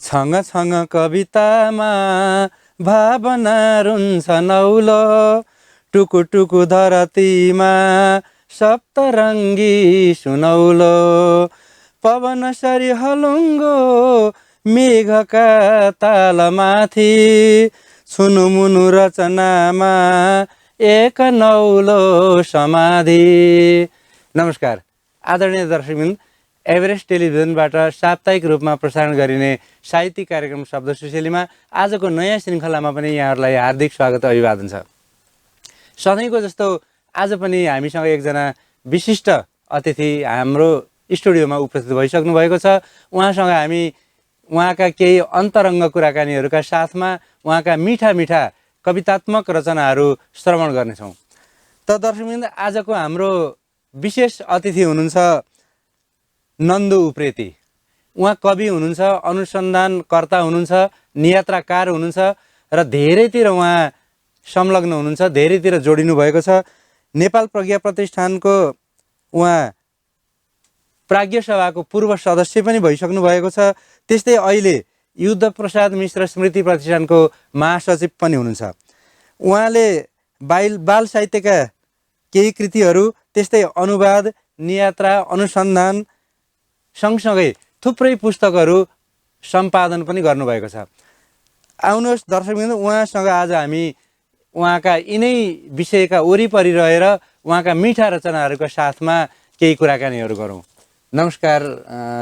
छङ छङ कवितामा भावना रुन्छ नौलो, टुकु टुकु धरतीमा सप्तरङ्गी सुनौलो, पवन सरी हलुङ्गो मेघका तालमाथि, छुनुमुनु रचनामा एक नौलो समाधि। नमस्कार आदरणीय दर्शकवृन्द, एभरेस्ट टेलिभिजनबाट साप्ताहिक रूपमा प्रसारण गरिने साहित्यिक कार्यक्रम शब्द सुशेलीमा आजको नयाँ श्रृङ्खलामा पनि यहाँहरूलाई हार्दिक स्वागत अभिवादन छ। सधैँको जस्तो आज पनि हामीसँग एकजना विशिष्ट अतिथि हाम्रो स्टुडियोमा उपस्थित भइसक्नु भएको छ। उहाँसँग हामी उहाँका केही अन्तरङ्ग कुराकानीहरूका साथमा उहाँका मिठा मिठा कवितात्मक रचनाहरू श्रवण गर्नेछौँ। त दर्शकवृन्द, आजको हाम्रो विशेष अतिथि हुनुहुन्छ नन्दु उप्रेती। उहाँ कवि हुनुहुन्छ, अनुसन्धानकर्ता हुनुहुन्छ, नियात्राकार हुनुहुन्छ र धेरैतिर उहाँ संलग्न हुनुहुन्छ, धेरैतिर जोडिनु भएको छ। नेपाल प्रज्ञा प्रतिष्ठानको उहाँ प्राज्ञ सभाको पूर्व सदस्य पनि भइसक्नु भएको छ। त्यस्तै अहिले युद्ध प्रसाद मिश्र स्मृति प्रतिष्ठानको महासचिव पनि हुनुहुन्छ। उहाँले बाल साहित्यका केही कृतिहरू, त्यस्तै अनुवाद, नियात्रा, अनुसन्धान सँगसँगै थुप्रै पुस्तकहरू सम्पादन पनि गर्नुभएको छ। आउनुहोस् दर्शकवृन्द, उहाँसँग आज हामी उहाँका यिनै विषयका वरिपरि रहेर उहाँका मिठा रचनाहरूका साथमा केही कुराकानीहरू गरौँ। नमस्कार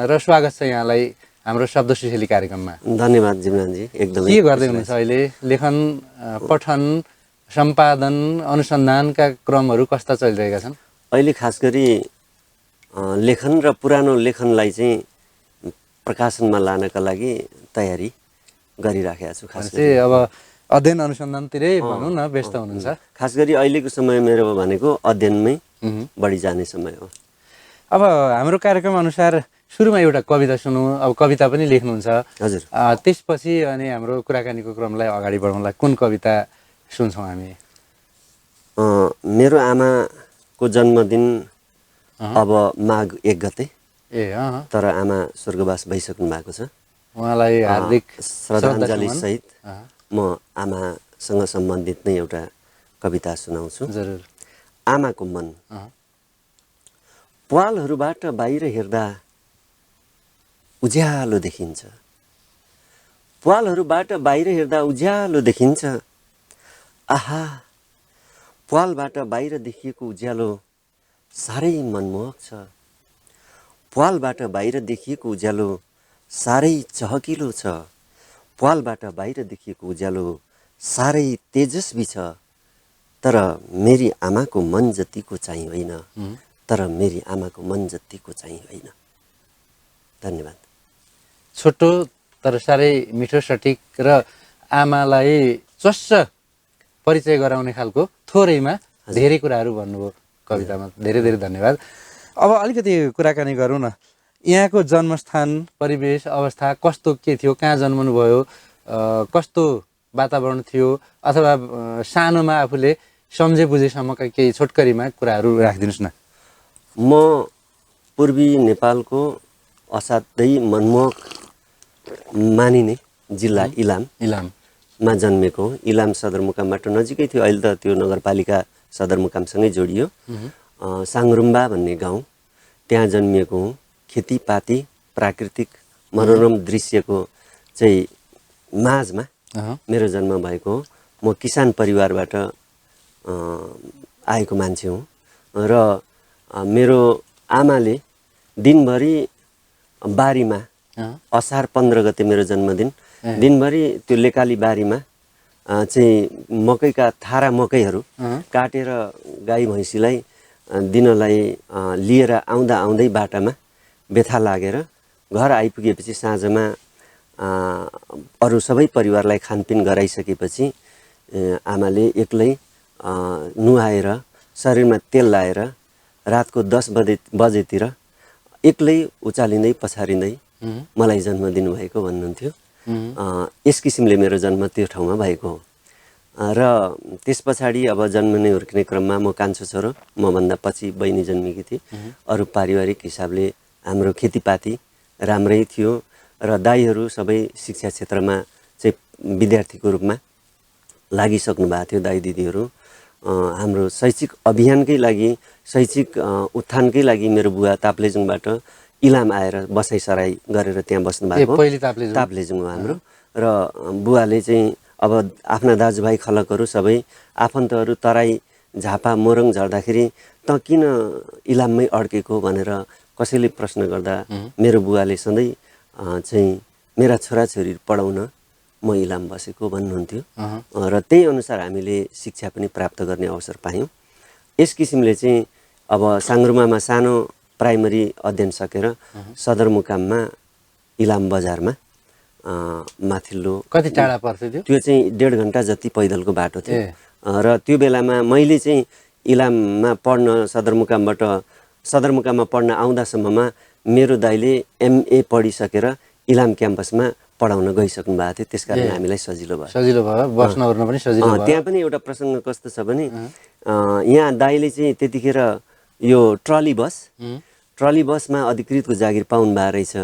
र स्वागत छ यहाँलाई हाम्रो शब्द सुशेली कार्यक्रममा। धन्यवाद जिमरानजी, एकदमै। के गर्दै हुनुहुन्छ अहिले? लेखन, पठन, सम्पादन, अनुसन्धानका क्रमहरू कस्ता चलिरहेका छन्? अहिले खास गरी लेखन र पुरानो लेखनलाई चाहिँ प्रकाशनमा लानका लागि तयारी गरिराखेको छु। खास गरी अब अध्ययन अनुसन्धानतिरै भनौँ न व्यस्त हुनुहुन्छ। खास गरी अहिलेको समय मेरो भनेको अध्ययनमै बढी जाने समय हो। अब हाम्रो कार्यक्रम अनुसार सुरुमा एउटा कविता सुनौँ। अब कविता पनि लेख्नुहुन्छ हजुर। त्यसपछि अनि हाम्रो कुराकानीको क्रमलाई अगाडि बढाउँला। कुन कविता सुन्छौँ हामी? मेरो आमाको जन्मदिन अब माघ 1 गते। तर आमा स्वर्गवास भइसक्नु भएको छ। उहाँलाई हार्दिक श्रद्धाञ्जली सहित म आमासँग सम्बन्धित नै एउटा कविता सुनाउँछु। जरुर। आमाको मन। प्वालहरूबाट बाहिर हेर्दा उज्यालो देखिन्छ, प्वालहरूबाट बाहिर हेर्दा उज्यालो देखिन्छ। आहा, प्वालबाट बाहिर देखिएको उज्यालो साह्रै मनमोहक छ, प्वालबाट बाहिर देखिएको उज्यालो साह्रै चहकिलो छ, प्वालबाट बाहिर देखिएको उज्यालो साह्रै तेजस्वी छ। तर मेरी आमाको मन जतिको चाहिँ होइन, तर मेरी आमाको मन जतिको चाहिँ होइन। धन्यवाद। छोटो तर साह्रै मिठो, सठिक र आमालाई चस्स परिचय गराउने खालको थोरैमा धेरै कुराहरू भन्नुभयो कवितामा। धेरै धेरै धन्यवाद। अब अलिकति कुराकानी गरौँ न। यहाँको जन्मस्थान, परिवेश, अवस्था कस्तो के थियो? कहाँ जन्मनुभयो? कस्तो वातावरण थियो? अथवा सानोमा आफूले सम्झे बुझेसम्मका केही छोटकरीमा कुराहरू राखिदिनुहोस् न। म पूर्वी नेपालको असाध्यै मनमोहक मानिने जिल्ला इलाममा जन्मेको। इलाम सदरमुकामबाट नजिकै थियो, अहिले त त्यो नगरपालिका सदरमुकामसँगै जोडियो। साङरुम्बा भन्ने गाउँ, त्यहाँ जन्मिएको हुँ। खेतीपाती, प्राकृतिक मनोरम दृश्यको चाहिँ माझमा मेरो जन्म भएको हो। म किसान परिवारबाट आएको मान्छे हुँ र मेरो आमाले दिनभरि बारीमा, असार 15 गते मेरो जन्मदिन, दिनभरि त्यो लेकाली बारीमा चाहिँ मकैका थारा मकैहरू काटेर गाई भैँसीलाई दिनलाई लिएर आउँदै बाटामा बेथा लागेर घर आइपुगेपछि साँझमा अरू सबै परिवारलाई खानपिन गराइसकेपछि आमाले एक्लै नुहाएर शरीरमा तेल लाएर रातको 10 बजेतिर एक्लै उचालिँदै पछारिँदै मलाई जन्म दिनुभएको भन्नुहुन्थ्यो। यस किसिमले मेरो जन्म त्यो ठाउँमा भएको हो। र त्यस पछाडि अब जन्मने हुर्किने क्रममा म कान्छो छोरो, मभन्दा पछि बहिनी जन्मेकी थिए। अरू पारिवारिक हिसाबले हाम्रो खेतीपाती राम्रै थियो र दाइहरू सबै शिक्षा क्षेत्रमा चाहिँ विद्यार्थीको रूपमा लागिसक्नु भएको थियो। दाइ दिदीहरू हाम्रो शैक्षिक अभियानकै लागि शैक्षिक उत्थानकै लागि मेरो बुवा ताप्लेजुङबाट इलाम आएर बसाइसराई गरेर त्यहाँ बस्नु भएको। पहिले ताप्लेजुङ हो हाम्रो। र बुवाले चाहिँ अब आफ्ना दाजुभाइ खलकहरू सबै आफन्तहरू तराई झापा मोरङ झर्दाखेरि त किन इलाममै अड्केको भनेर कसैले प्रश्न गर्दा मेरो बुवाले सधैँ चाहिँ मेरा छोराछोरी पढाउन म इलाम बसेको भन्नुहुन्थ्यो। र त्यही अनुसार हामीले शिक्षा पनि प्राप्त गर्ने अवसर पायौँ। यस किसिमले चाहिँ अब साङ्ग्रुमामा सानो प्राइमरी अध्ययन सकेर सदरमुकाममा इलाम बजारमा माथिल्लो कति टाढा पर्थ्यो त्यो? त्यो चाहिँ 1.5 घन्टा जति पैदलको बाटो थियो। र त्यो बेलामा मैले चाहिँ इलाममा पढ्न सदरमुकाममा पढ्न आउँदासम्ममा मेरो दाइले MA पढिसकेर इलाम क्याम्पसमा पढाउन गइसक्नु भएको थियो। त्यसकारण हामीलाई सजिलो भयो बस्न ओर्न पनि सजिलो भयो। त्यहाँ पनि एउटा प्रसङ्ग कस्तो छ भने यहाँ दाइले चाहिँ त्यतिखेर यो ट्रली बसमा अधिकृतको जागिर पाउनु भएको रहेछ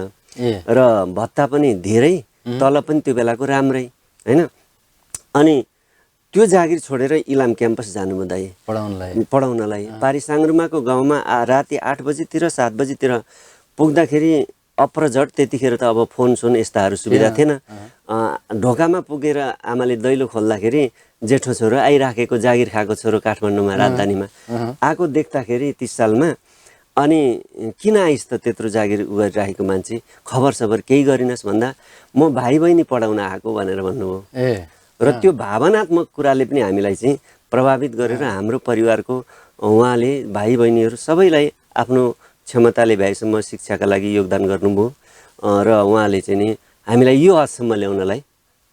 र भत्ता पनि धेरै, तलब पनि त्यो बेलाको राम्रै हैन। अनि त्यो जागिर छोडेर इलाम क्याम्पस जानुभयो दाइ पढाउनलाई। पारी साङ्ग्रुमाको गाउँमा राति 8 बजीतिर 7 बजीतिर पुग्दाखेरि अप्रझट त्यतिखेर त अब फोन सोन यस्ताहरू सुविधा थिएन। ढोकामा पुगेर आमाले दैलो खोल्दाखेरि जेठो छोरो आइराखेको जागिर खाएको छोरो काठमाडौँमा राजधानीमा आएको देख्दाखेरि 30 सालमा अनि किन आइस् त त्यत्रो जागिर गरिराखेको मान्छे, खबर सबर केही गरिनस् भन्दा म भाइ बहिनी पढाउन आएको भनेर भन्नुभयो। र त्यो भावनात्मक कुराले पनि हामीलाई चाहिँ प्रभावित गरेर हाम्रो परिवारको उहाँले भाइ बहिनीहरू सबैलाई आफ्नो क्षमताले भ्याएसम्म शिक्षाका लागि योगदान गर्नुभयो। र उहाँले चाहिँ नि हामीलाई यो हदसम्म ल्याउनलाई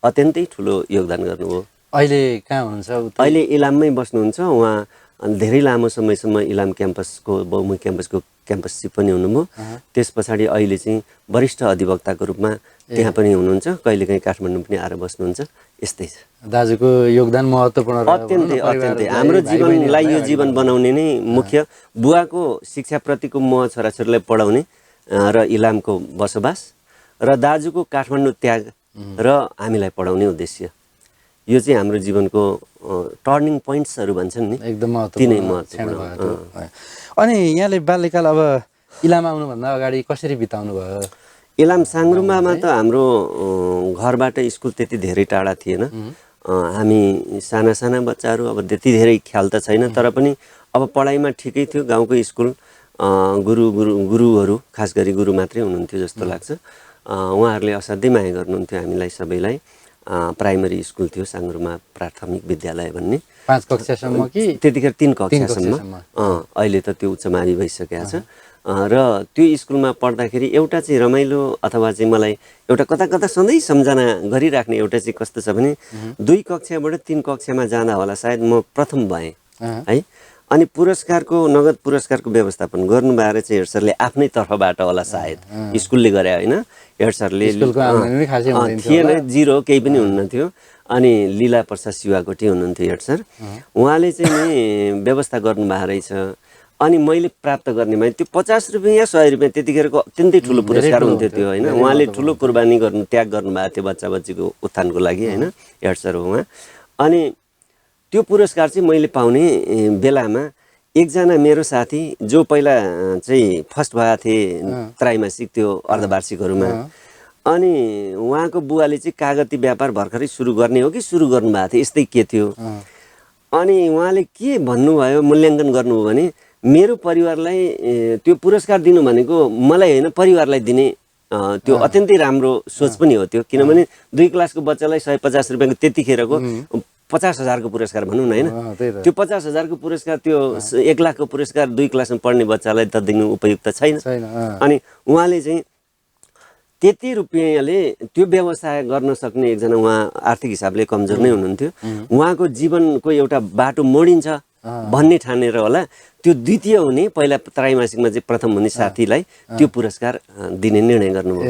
अत्यन्तै ठुलो योगदान गर्नुभयो। अहिले कहाँ हुनुहुन्छ? अहिले इलाममै बस्नुहुन्छ उहाँ। धेरै लामो समयसम्म इलाम क्याम्पसको बहुमुखी क्याम्पस चिफ पनि हुनुभयो। त्यस पछाडि अहिले चाहिँ वरिष्ठ अधिवक्ताको रूपमा त्यहाँ पनि हुनुहुन्छ। कहिलेकाहीँ काठमाडौँ पनि आएर बस्नुहुन्छ। यस्तै छ। दाजुको योगदान महत्त्वपूर्ण अत्यन्तै हाम्रो जीवनलाई यो जीवन बनाउने नै मुख्य। बुवाको शिक्षाप्रतिको मोह छोराछोरीलाई पढाउने र इलामको बसोबास र दाजुको काठमाडौँ त्याग र हामीलाई पढाउने उद्देश्य, यो चाहिँ हाम्रो जीवनको टर्निङ पोइन्ट्सहरू भन्छन् नि, एकदम महत्त्वपूर्ण। अनि यहाँले बाल्यकाल अब इलाम आउनुभन्दा अगाडि कसरी बिताउनु भयो? इलाम साङ्ग्रुमामा त हाम्रो घरबाट स्कुल त्यति धेरै टाढा थिएन। हामी साना बच्चाहरू, अब त्यति धेरै ख्याल त छैन, तर पनि अब पढाइमा ठिकै थियो। गाउँको स्कुल गुरुहरू खास गरी गुरु मात्रै हुनुहुन्थ्यो जस्तो लाग्छ। उहाँहरूले असाध्यै माया गर्नुहुन्थ्यो हामीलाई सबैलाई। प्राइमरी स्कुल थियो साङ्ग्रुमा प्राथमिक विद्यालय भन्ने, 5 कक्षासम्म कि त्यतिखेर 3 कक्षासम्म। अहिले त त्यो उच्च मावि भइसकेको छ। र त्यो स्कुलमा पढ्दाखेरि एउटा चाहिँ रमाइलो अथवा चाहिँ मलाई एउटा कता सधैँ सम्झना गरिराख्ने एउटा चाहिँ कस्तो छ भने 2 कक्षाबाट 3 कक्षामा जाँदा होला सायद म प्रथम भएँ है। अनि नगद पुरस्कारको व्यवस्थापन गर्नुभएर चाहिँ हेड सरले आफ्नै तर्फबाट होला सायद, स्कुलले गरे होइन। हेड सरले थिएन, 0 केही पनि हुन्न थियो। अनि लीला प्रसाद शिवाकोटी हुनुहुन्थ्यो हेड सर। उहाँले चाहिँ नि व्यवस्था गर्नुभएको रहेछ। अनि मैले प्राप्त गर्ने मैले त्यो 50 रुपियाँ 100 रुपियाँ त्यतिखेरको अत्यन्तै ठुलो पुरस्कार हुन्थ्यो त्यो होइन। उहाँले ठुलो कुर्बानी त्याग गर्नुभएको थियो बच्चा बच्चीको उत्थानको लागि होइन। हेड सर हो उहाँ। अनि त्यो पुरस्कार चाहिँ मैले पाउने बेलामा एकजना मेरो साथी जो पहिला चाहिँ फर्स्ट भएको थिए त्रैमासिक त्यो अर्धवार्षिकहरूमा, अनि उहाँको बुवाले चाहिँ कागती व्यापार भर्खरै सुरु गर्ने हो कि सुरु गर्नुभएको थियो यस्तै के थियो। अनि उहाँले के भन्नुभयो, मूल्याङ्कन गर्नुभयो भने मेरो परिवारलाई त्यो पुरस्कार दिनु भनेको मलाई होइन परिवारलाई दिने त्यो अत्यन्तै राम्रो सोच पनि हो त्यो। किनभने 2 क्लासको बच्चालाई 150 रुपियाँको त्यतिखेरको 50,000 को पुरस्कार भनौँ न होइन। त्यो 50,000 को पुरस्कार त्यो 1 लाख को पुरस्कार 2 क्लासमा पढ्ने बच्चालाई त दिनु उपयुक्त छैन। अनि उहाँले चाहिँ त्यति रुपियाँले त्यो व्यवसाय गर्न सक्ने एकजना उहाँ आर्थिक हिसाबले कमजोर नै हुनुहुन्थ्यो। उहाँको जीवनको एउटा बाटो मोडिन्छ भन्ने ठानेर होला त्यो द्वितीय हुने पहिला त्रैमासिकमा चाहिँ प्रथम हुने साथीलाई त्यो पुरस्कार दिने निर्णय गर्नुभयो।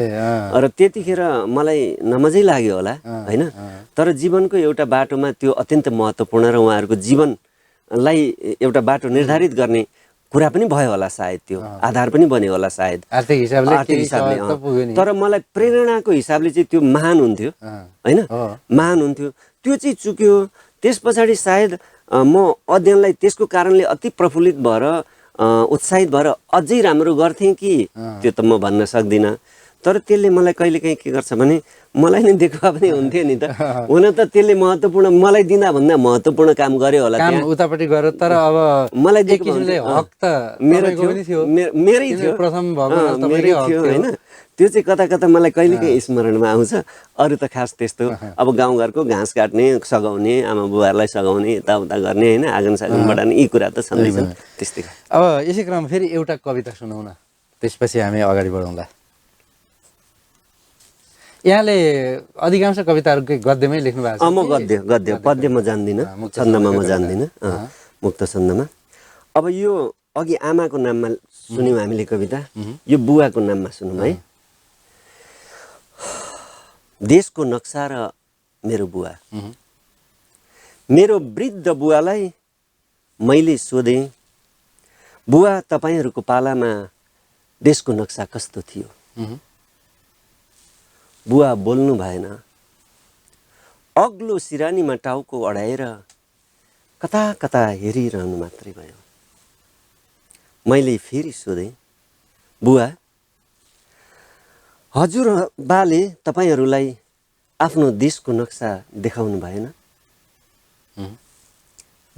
र त्यतिखेर मलाई नमजै लाग्यो होला हैन। तर जीवनको एउटा बाटोमा त्यो अत्यन्त महत्त्वपूर्ण र उहाँहरूको जीवनलाई एउटा बाटो निर्धारित गर्ने कुरा पनि भयो होला सायद, त्यो आधार पनि बन्यो होला सायद आर्थिक हिसाबले आर्थिक हिसाबले, त पुग्यो नि। तर मलाई प्रेरणाको हिसाबले चाहिँ त्यो महान हुन्थ्यो होइन, महान हुन्थ्यो। त्यो चाहिँ चुक्यो। त्यस पछाडि सायद म अध्ययनलाई त्यसको कारणले अति प्रफुल्लित भएर उत्साहित भएर अझै राम्रो गर्थेँ कि त्यो त म भन्न सक्दिनँ। तर त्यसले मलाई कहिलेकाहीँ के गर्छ भने मलाई नै देखुवा पनि हुन्थ्यो नि त। हुन त त्यसले महत्त्वपूर्ण मलाई दिँदा भन्दा महत्त्वपूर्ण काम गर्यो होला काम त्यहाँ उतापट्टि गर्यो, तर अब मलाई एक किसिमले हक त मेरो तपाईँको पनि थियो, मेरै थियो, प्रथम भएको मेरै थियो होइन। त्यो चाहिँ कता कता मलाई कहिलेकाहीँ स्मरणमा आउँछ। अरू त खास त्यस्तो अब गाउँघरको घाँस काट्ने, सघाउने, आमा बुबाहरूलाई सघाउने, यताउता गर्ने होइन, आँगन सागन बढार्ने, यी कुरा त छँदैछन् त्यस्तै। अब यसै क्रममा फेरि एउटा कविता सुनाउन, त्यसपछि हामी अगाडि बढौँला। यहाँले अधिकांश कविताहरू गद्यमै लेख्नु भएको छ? म गद्य पद्य म जान्दिनँ, छन्दमा म जान्दिनँ, मुक्त छन्दमा। अब यो अघि आमाको नाममा सुन्यौँ हामीले कविता, यो बुवाको नाममा सुनौँ है। देशको नक्सा र मेरो बुवा। मेरो वृद्ध बुवालाई मैले सोधेँ, बुवा तपाईँहरूको पालामा देशको नक्सा कस्तो थियो? बुवा बोल्नु भएन। अग्लो सिरानीमा टाउको अडाएर कता कता हेरिरहनु मात्रै भयो। मैले फेरि सोधेँ, बुवा हजुर बाले तपाईँहरूलाई आफ्नो देशको नक्सा देखाउनु भएन?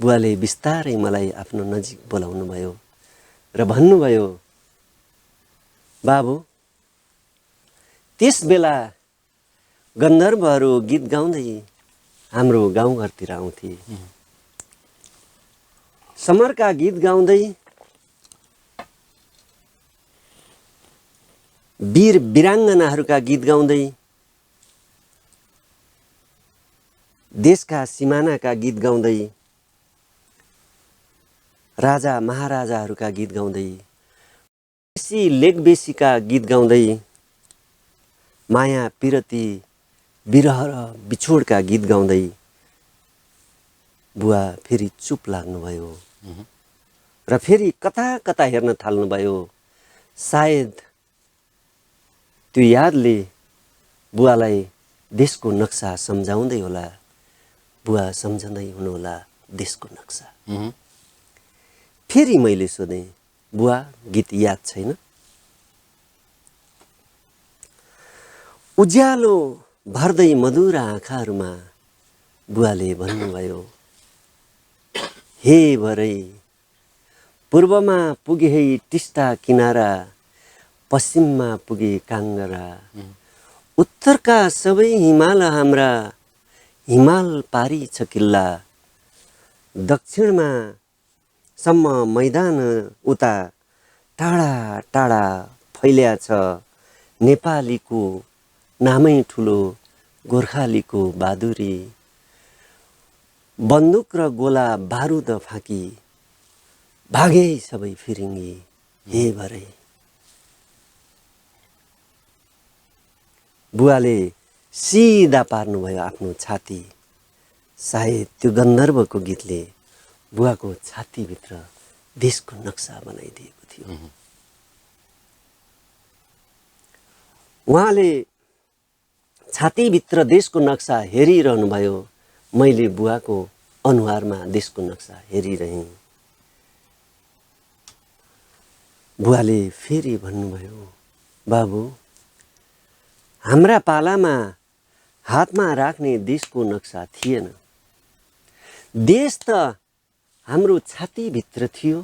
बुवाले बिस्तारै मलाई आफ्नो नजिक बोलाउनु भयो र भन्नुभयो, बाबु त्यस बेला गन्धर्वहरू गीत गाउँदै हाम्रो गाउँघरतिर आउँथे। समरका गीत गाउँदै, वीर वीराङ्गनाहरूका गीत गाउँदै, देशका सिमानाका गीत गाउँदै, राजा महाराजाहरूका गीत गाउँदै, बेसी लेकबेसीका गीत गाउँदै, माया पिरती विरह र बिछोडका गीत गाउँदै बुवा फेरि चुप लाग्नुभयो र फेरि कता कता हेर्न थाल्नुभयो। सायद त्यो यादले बुवालाई देशको नक्सा सम्झाउँदै होला। बुवा सम्झँदै हुनुहोला देशको नक्सा। फेरि मैले सोधेँ, बुवा गीत याद छैन? उज्यालो भर्दै मधुर आँखाहरूमा बुवाले भन्नुभयो, हे भरै पूर्वमा पुगे है टिस्टा किनारा, पश्चिममा पुगे काङ्गरा, उत्तरका सबै हिमाल हाम्रा, हिमाल पारी छ किल्ला, दक्षिणमा सम्म मैदान उता टाढा टाढा फैल्या छ नेपालीको नामै ठुलो गोर्खालीको बहादुरी, बन्दुक र गोला बारुद फाँकी भागे सबै फिरिङ्गी, हे भरे। बुवाले सिधा पार्नुभयो आफ्नो छाती। सायद त्यो गन्धर्वको गीतले बुवाको छातीभित्र देशको नक्सा बनाइदिएको थियो। उहाँले छातीभित्र देशको नक्सा हेरिरहनुभयो। मैले बुवाको अनुहारमा देशको नक्सा हेरिरहेँ। बुवाले फेरि भन्नुभयो, बाबु हाम्रा पालामा हातमा राख्ने देशको नक्सा थिएन। देश त हाम्रो छातीभित्र थियो।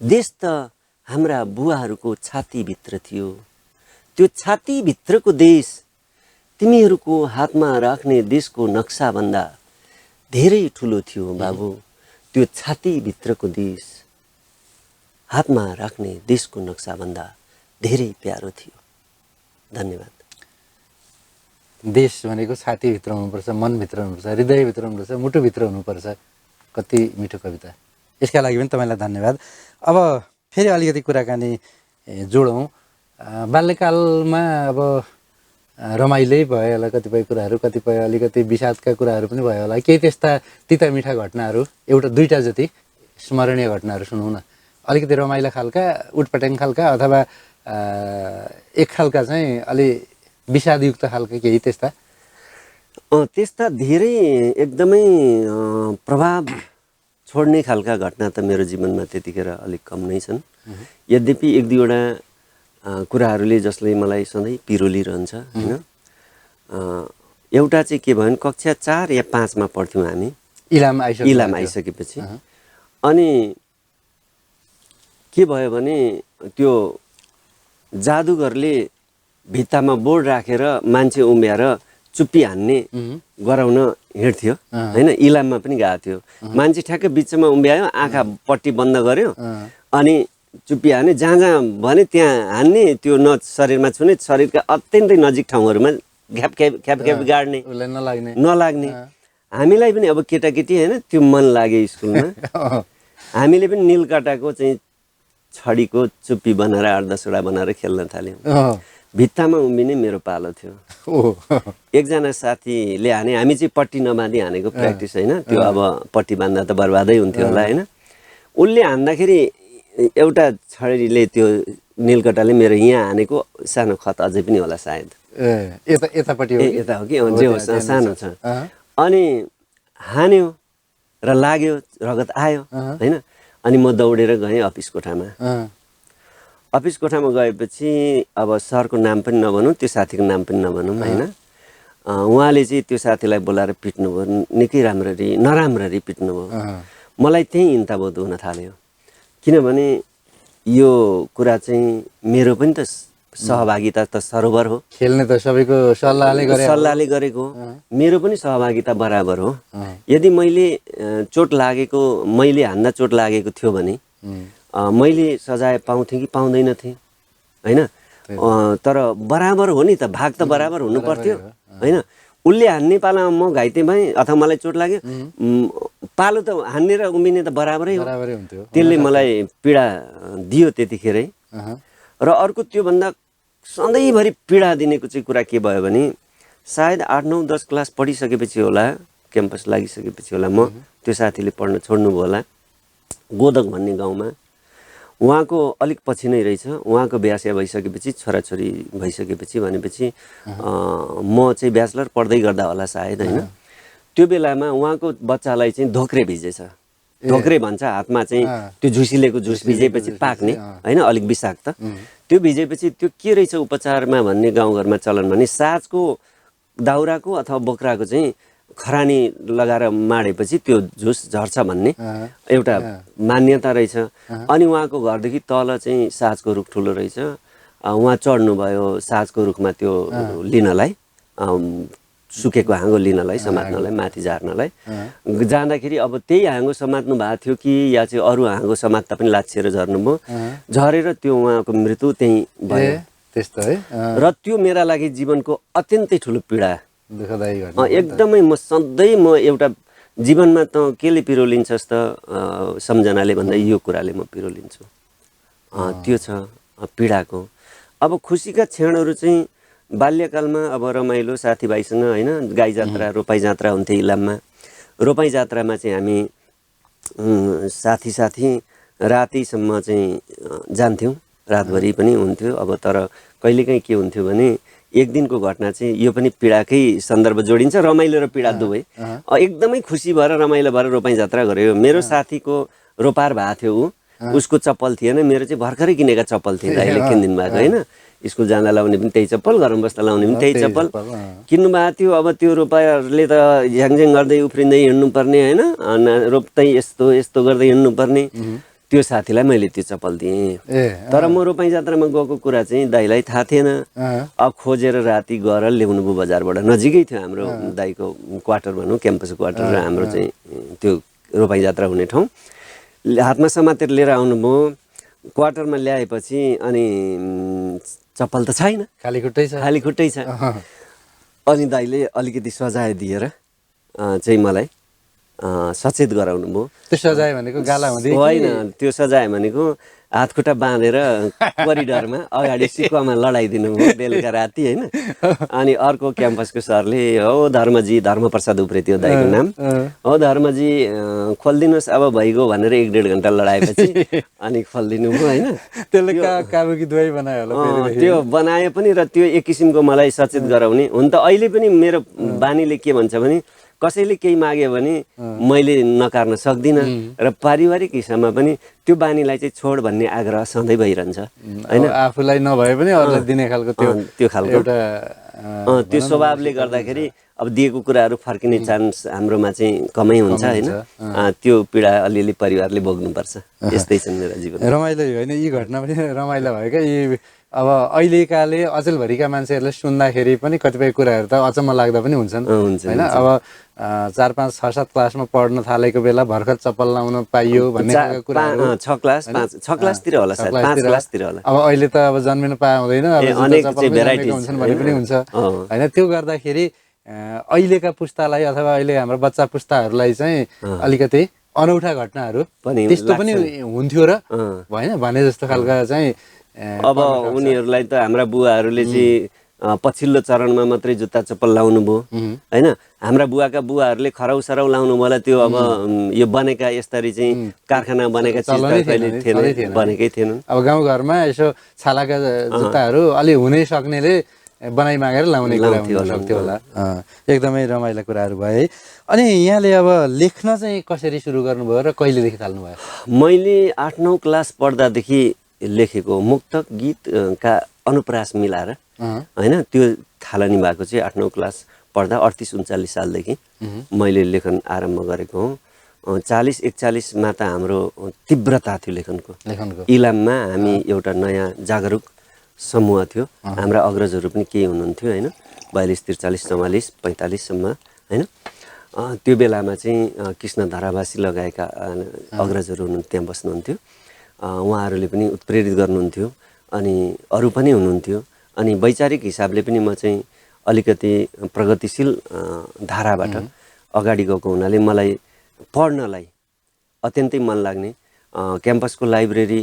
देश त हाम्रा बुवाहरूको छातीभित्र थियो। त्यो छातीभित्रको देश तिमीहरूको हातमा राख्ने देशको नक्साभन्दा धेरै ठुलो थियो बाबु। त्यो छातीभित्रको देश हातमा राख्ने देशको नक्साभन्दा धेरै प्यारो थियो। धन्यवाद। देश भनेको छातीभित्र हुनुपर्छ, मनभित्र हुनुपर्छ, हृदयभित्र हुनुपर्छ, मुटुभित्र हुनुपर्छ। कति मिठो कविता। यसका लागि पनि तपाईँलाई धन्यवाद। अब फेरि अलिकति कुराकानी जोडौँ। बाल्यकालमा अब रमाइलै भयो होला कतिपय कुराहरू, कतिपय अलिकति विषादका कुराहरू पनि भयो होला। केही त्यस्ता तिता मिठा घटनाहरू, एउटा दुईटा जति स्मरणीय घटनाहरू सुनौँ न। अलिकति रमाइलो खालका उटपटाङ खालका अथवा एक खालका चाहिँ अलि विषादयुक्त खालका केही त्यस्ता? त्यस्ता धेरै एकदमै प्रभाव छोड्ने खालका घटना त मेरो जीवनमा त्यतिखेर अलिक कम नै छन्। यद्यपि एक दुईवटा कुराहरूले जसले मलाई सधैँ पिरोलिरहन्छ होइन। एउटा चाहिँ के भयो भने कक्षा 4 या 5 मा पढ्थ्यौँ हामी, इलाम आइसकेपछि। अनि के भयो भने त्यो जादुगरले भित्तामा बोर्ड राखेर मान्छे उम्ब्याएर चुप्पी हान्ने गराउन हिँड्थ्यो होइन। इलाममा पनि गएको थियो, मान्छे ठ्याक्कै बिचमा उम्ब्यायो, आँखा पट्टी बन्द गर्यो, अनि चुप्पी हान्ने, जहाँ जहाँ भने त्यहाँ हान्ने, त्यो न शरीरमा छुने, शरीरका अत्यन्तै नजिक ठाउँहरूमा ख्याप गाड्ने, नलाग्ने। हामीलाई पनि अब केटाकेटी होइन, त्यो मन लाग्यो स्कुलमा। हामीले पनि नीलकाँटाको चाहिँ छडीको चुप्पी बनाएर 8-10 वटा बनाएर खेल्न थाल्यौँ। भित्तामा उम्बिने मेरो पालो थियो। एकजना साथीले हाने, हामी चाहिँ पट्टी नबाँधी हानेको प्र्याक्टिस होइन, त्यो अब पट्टी बाँध्दा त बर्बादै हुन्थ्यो होला होइन। उसले हान्दाखेरि एउटा छडीले त्यो नीलकटाले मेरो यहाँ हानेको सानो खत अझै पनि होला सायद। यता हो कि जे होस्, सानो छ। अनि हान्यो र लाग्यो, रगत आयो होइन। अनि म दौडेर गएँ अफिस कोठामा। अफिस कोठामा गएपछि अब सरको नाम पनि नभनौँ, त्यो साथीको नाम पनि नभनौँ होइन। उहाँले चाहिँ त्यो साथीलाई बोलाएर पिट्नुभयो, निकै नराम्ररी पिट्नुभयो। मलाई त्यही हिंताबोध हुन थाल्यो, किनभने यो कुरा चाहिँ मेरो पनि त सहभागिता त सरोबर हो। खेल्ने त सबैको सल्लाहले गरेको, मेरो पनि सहभागिता बराबर हो। यदि मैले हान्दा चोट लागेको थियो भने मैले सजाय पाउँथेँ कि पाउँदैन थिएँ होइन। तर बराबर हो नि त, भाग त बराबर हुनु पर्थ्यो होइन। उसले हान्ने पालामा म घाइते भएँ अथवा मलाई चोट लाग्यो, पालो त हान्ने र उम्बिने त बराबरै हो। त्यसले मलाई पीडा दियो त्यतिखेरै। र अर्को त्योभन्दा सधैँभरि पीडा दिनेको चाहिँ कुरा के भयो भने, सायद 8, 9, 10 क्लास पढिसकेपछि होला, क्याम्पस लागिसकेपछि होला, म त्यो साथीले पढ्न छोड्नुभयो होला। गोदक भन्ने गाउँमा, उहाँको अलिक पछि नै रहेछ, उहाँको बिहा भइसकेपछि, छोराछोरी भइसकेपछि भनेपछि म चाहिँ ब्याचलर पढ्दै गर्दा होला सायद होइन। त्यो बेलामा उहाँको बच्चालाई चाहिँ धोक्रे भिजेछ। धोक्रे भन्छ, हातमा चाहिँ त्यो झुसिलेको झुस भिजेपछि पाक्ने होइन, अलिक विषाक्त। त्यो भिजेपछि त्यो के रहेछ उपचारमा भन्ने गाउँघरमा चलन भने, साँझको दाउराको अथवा बोक्राको चाहिँ खरानी लगाएर माडेपछि त्यो झुस झर्छ भन्ने एउटा मान्यता रहेछ। अनि उहाँको घरदेखि तल चाहिँ साँझको रुख ठुलो रहेछ, उहाँ चढ्नुभयो साँझको रुखमा त्यो लिनलाई, सुकेको हाँगो लिनलाई, समात्नलाई, माथि झार्नलाई। जाँदाखेरि अब त्यही हाँगो समात्नु भएको थियो कि या चाहिँ अरू हाँगो समात्दा पनि लाछिएर झर्नुभयो, झरेर त्यो उहाँको मृत्यु त्यहीँ भयो। त्यस्तो है। र त्यो मेरा लागि जीवनको अत्यन्तै ठुलो पीडा, एकदमै। म सधैँ एउटा जीवनमा त केले पिरोलिन्छस् त सम्झनाले भन्दा यो कुराले म पिरोलिन्छु। त्यो छ पीडाको। अब खुसीका क्षणहरू चाहिँ बाल्यकालमा अब रमाइलो साथीभाइसँग होइन, गाई जात्रा, रोपाई जात्रा हुन्थ्यो इलाममा। रोपाई जात्रामा चाहिँ हामी साथी रातिसम्म चाहिँ जान्थ्यौँ, रातभरि पनि हुन्थ्यो। अब तर कहिलेकाहीँ के हुन्थ्यो भने, एक दिनको घटना चाहिँ, यो पनि पीडाकै सन्दर्भ जोडिन्छ, रमाइलो र पीडा दुवै। एकदमै खुसी भएर रमाइलो भएर रोपाई जात्रा गऱ्यो। मेरो साथीको रोपार भएको थियो, उसको चप्पल थिएन, मेरो चाहिँ भर्खरै किनेका चप्पल थिए, दाइले किनिदिनु भएको होइन। स्कुल जाँदा लाउने पनि त्यही चप्पल, घरमा बस्दा लाउने पनि त्यही चप्पल किन्नु भएको थियो। अब त्यो रोपाहरूले त झ्याङझ्याङ गर्दै उफ्रिँदै हिँड्नुपर्ने होइन, रोप्दै यस्तो गर्दै हिँड्नुपर्ने। त्यो साथीलाई मैले त्यो चप्पल दिएँ। तर म रोपाई जात्रामा गएको कुरा चाहिँ दाइलाई थाहा थिएन। अब खोजेर राति गएर ल्याउनुभयो बजारबाट, नजिकै थियो हाम्रो दाइको क्वार्टर भनौँ, क्याम्पस क्वार्टर र हाम्रो चाहिँ त्यो रोपाई जात्रा हुने ठाउँ। हातमा समातेर लिएर आउनुभयो। क्वार्टरमा ल्याएपछि अनि चप्पल त छैन, खाली खुट्टै छ। अनि दाइले अलिकति सजाय दिएर चाहिँ मलाई सचेत गराउनु भयो। त्यो सजाय भनेको गाला हुँदै होइन, त्यो सजाय भनेको हातखुट्टा बाँधेर कोरिडरमा अगाडि सिक्वामा लडाइदिनु भयो बेलुका राति होइन। अनि अर्को क्याम्पसको सरले हो धर्मजी, धर्मप्रसाद उप्रे त्यो दाइको नाम, हो धर्मजी खोलिदिनुहोस् अब भइगयो भनेर 1-1.5 घन्टा लडाएपछि अनि खोलिदिनु भयो होइन। त्यसले काबुकी दबाई बनायो होला त्यो बनायो पनि र त्यो एक किसिमको मलाई सचेत गराउने। हुन त अहिले पनि मेरो बानीले के भन्छ भने कसैले केही माग्यो भने मैले नकार्न सक्दिनँ र पारिवारिक हिसाबमा पनि त्यो बानीलाई चाहिँ छोड भन्ने आग्रह सधैँ भइरहन्छ होइन। आफूलाई नभए पनि अरूलाई दिने खालको त्यो खालको एउटा त्यो स्वभावले गर्दाखेरि अब दिएको कुराहरू फर्किने चान्स हाम्रोमा चाहिँ कमै हुन्छ होइन। त्यो पीडा अलिअलि परिवारले भोग्नुपर्छ। यस्तै छन् मेरो जीवन। रमाइलो होइन, यी घटना पनि रमाइलो भयो क्या। यी अब अहिलेकाले अचेलभरिका मान्छेहरूले सुन्दाखेरि पनि कतिपय कुराहरू त अचम्म लाग्दा पनि हुन्छन् होइन। अब 4, 5, 6, 7 क्लासमा पढ्न थालेको बेला भर्खर चप्पल लाउन पाइयो भन्ने कुराहरू 6 क्लासतिर होला सायद, 5 क्लासतिर होला। अब अहिले त अब जन्मिनु पाउँदैन, अनेक भेराइटी हुन्छन् भने पनि हुन्छ होइन। त्यो गर्दाखेरि अहिलेका पुस्तालाई अथवा अहिले हाम्रो बच्चा पुस्ताहरूलाई चाहिँ अलिकति अनौठा घटनाहरू त्यस्तो पनि हुन्थ्यो र होइन भने जस्तो खालका चाहिँ। अब उनीहरूलाई त हाम्रा बुवाहरूले चाहिँ पछिल्लो चरणमा मात्रै जुत्ता चप्पल लाउनु भयो होइन। हाम्रा बुवाका बुवाहरूले खराउ सराउ लाउनु होला, त्यो अब यो बनेका यसरी चाहिँ कारखाना बनेका चिज बनेकै थिएन। अब गाउँघरमा यसो छालाका जुत्ताहरू अलि हुनै सक्नेले बनाइ मागेर लाउने कुरा हुन सक्थ्यो होला। एकदमै रमाइला कुराहरू भयो है। अनि यहाँले अब लेख्न चाहिँ कसरी सुरु गर्नुभयो र कहिलेदेखि थाल्नुभयो? मैले 8-9 क्लास पढ्दादेखि लेखेको मुक्तक गीतका अनुप्रास मिलाएर होइन, त्यो थालनी भएको चाहिँ 8-9 क्लास पढ्दा 38-39 सालदेखि मैले लेखन आरम्भ गरेको हुँ। 40-41मा त हाम्रो तीव्रता थियो लेखनको। इलाममा हामी एउटा नयाँ जागरुक समूह थियो। हाम्रा अग्रजहरू पनि केही हुनुहुन्थ्यो होइन, 42, 43, 44, 45सम्म होइन। त्यो बेलामा चाहिँ कृष्ण धारावासी लगाएका अग्रजहरू हुनुहुन्थ्यो, त्यहाँ बस्नुहुन्थ्यो। उहाँहरूले पनि उत्प्रेरित गर्नुहुन्थ्यो अनि अरू पनि हुनुहुन्थ्यो। अनि वैचारिक हिसाबले पनि म चाहिँ अलिकति प्रगतिशील धाराबाट अगाडि गएको हुनाले मलाई पढ्नलाई अत्यन्तै मन लाग्ने। क्याम्पसको लाइब्रेरी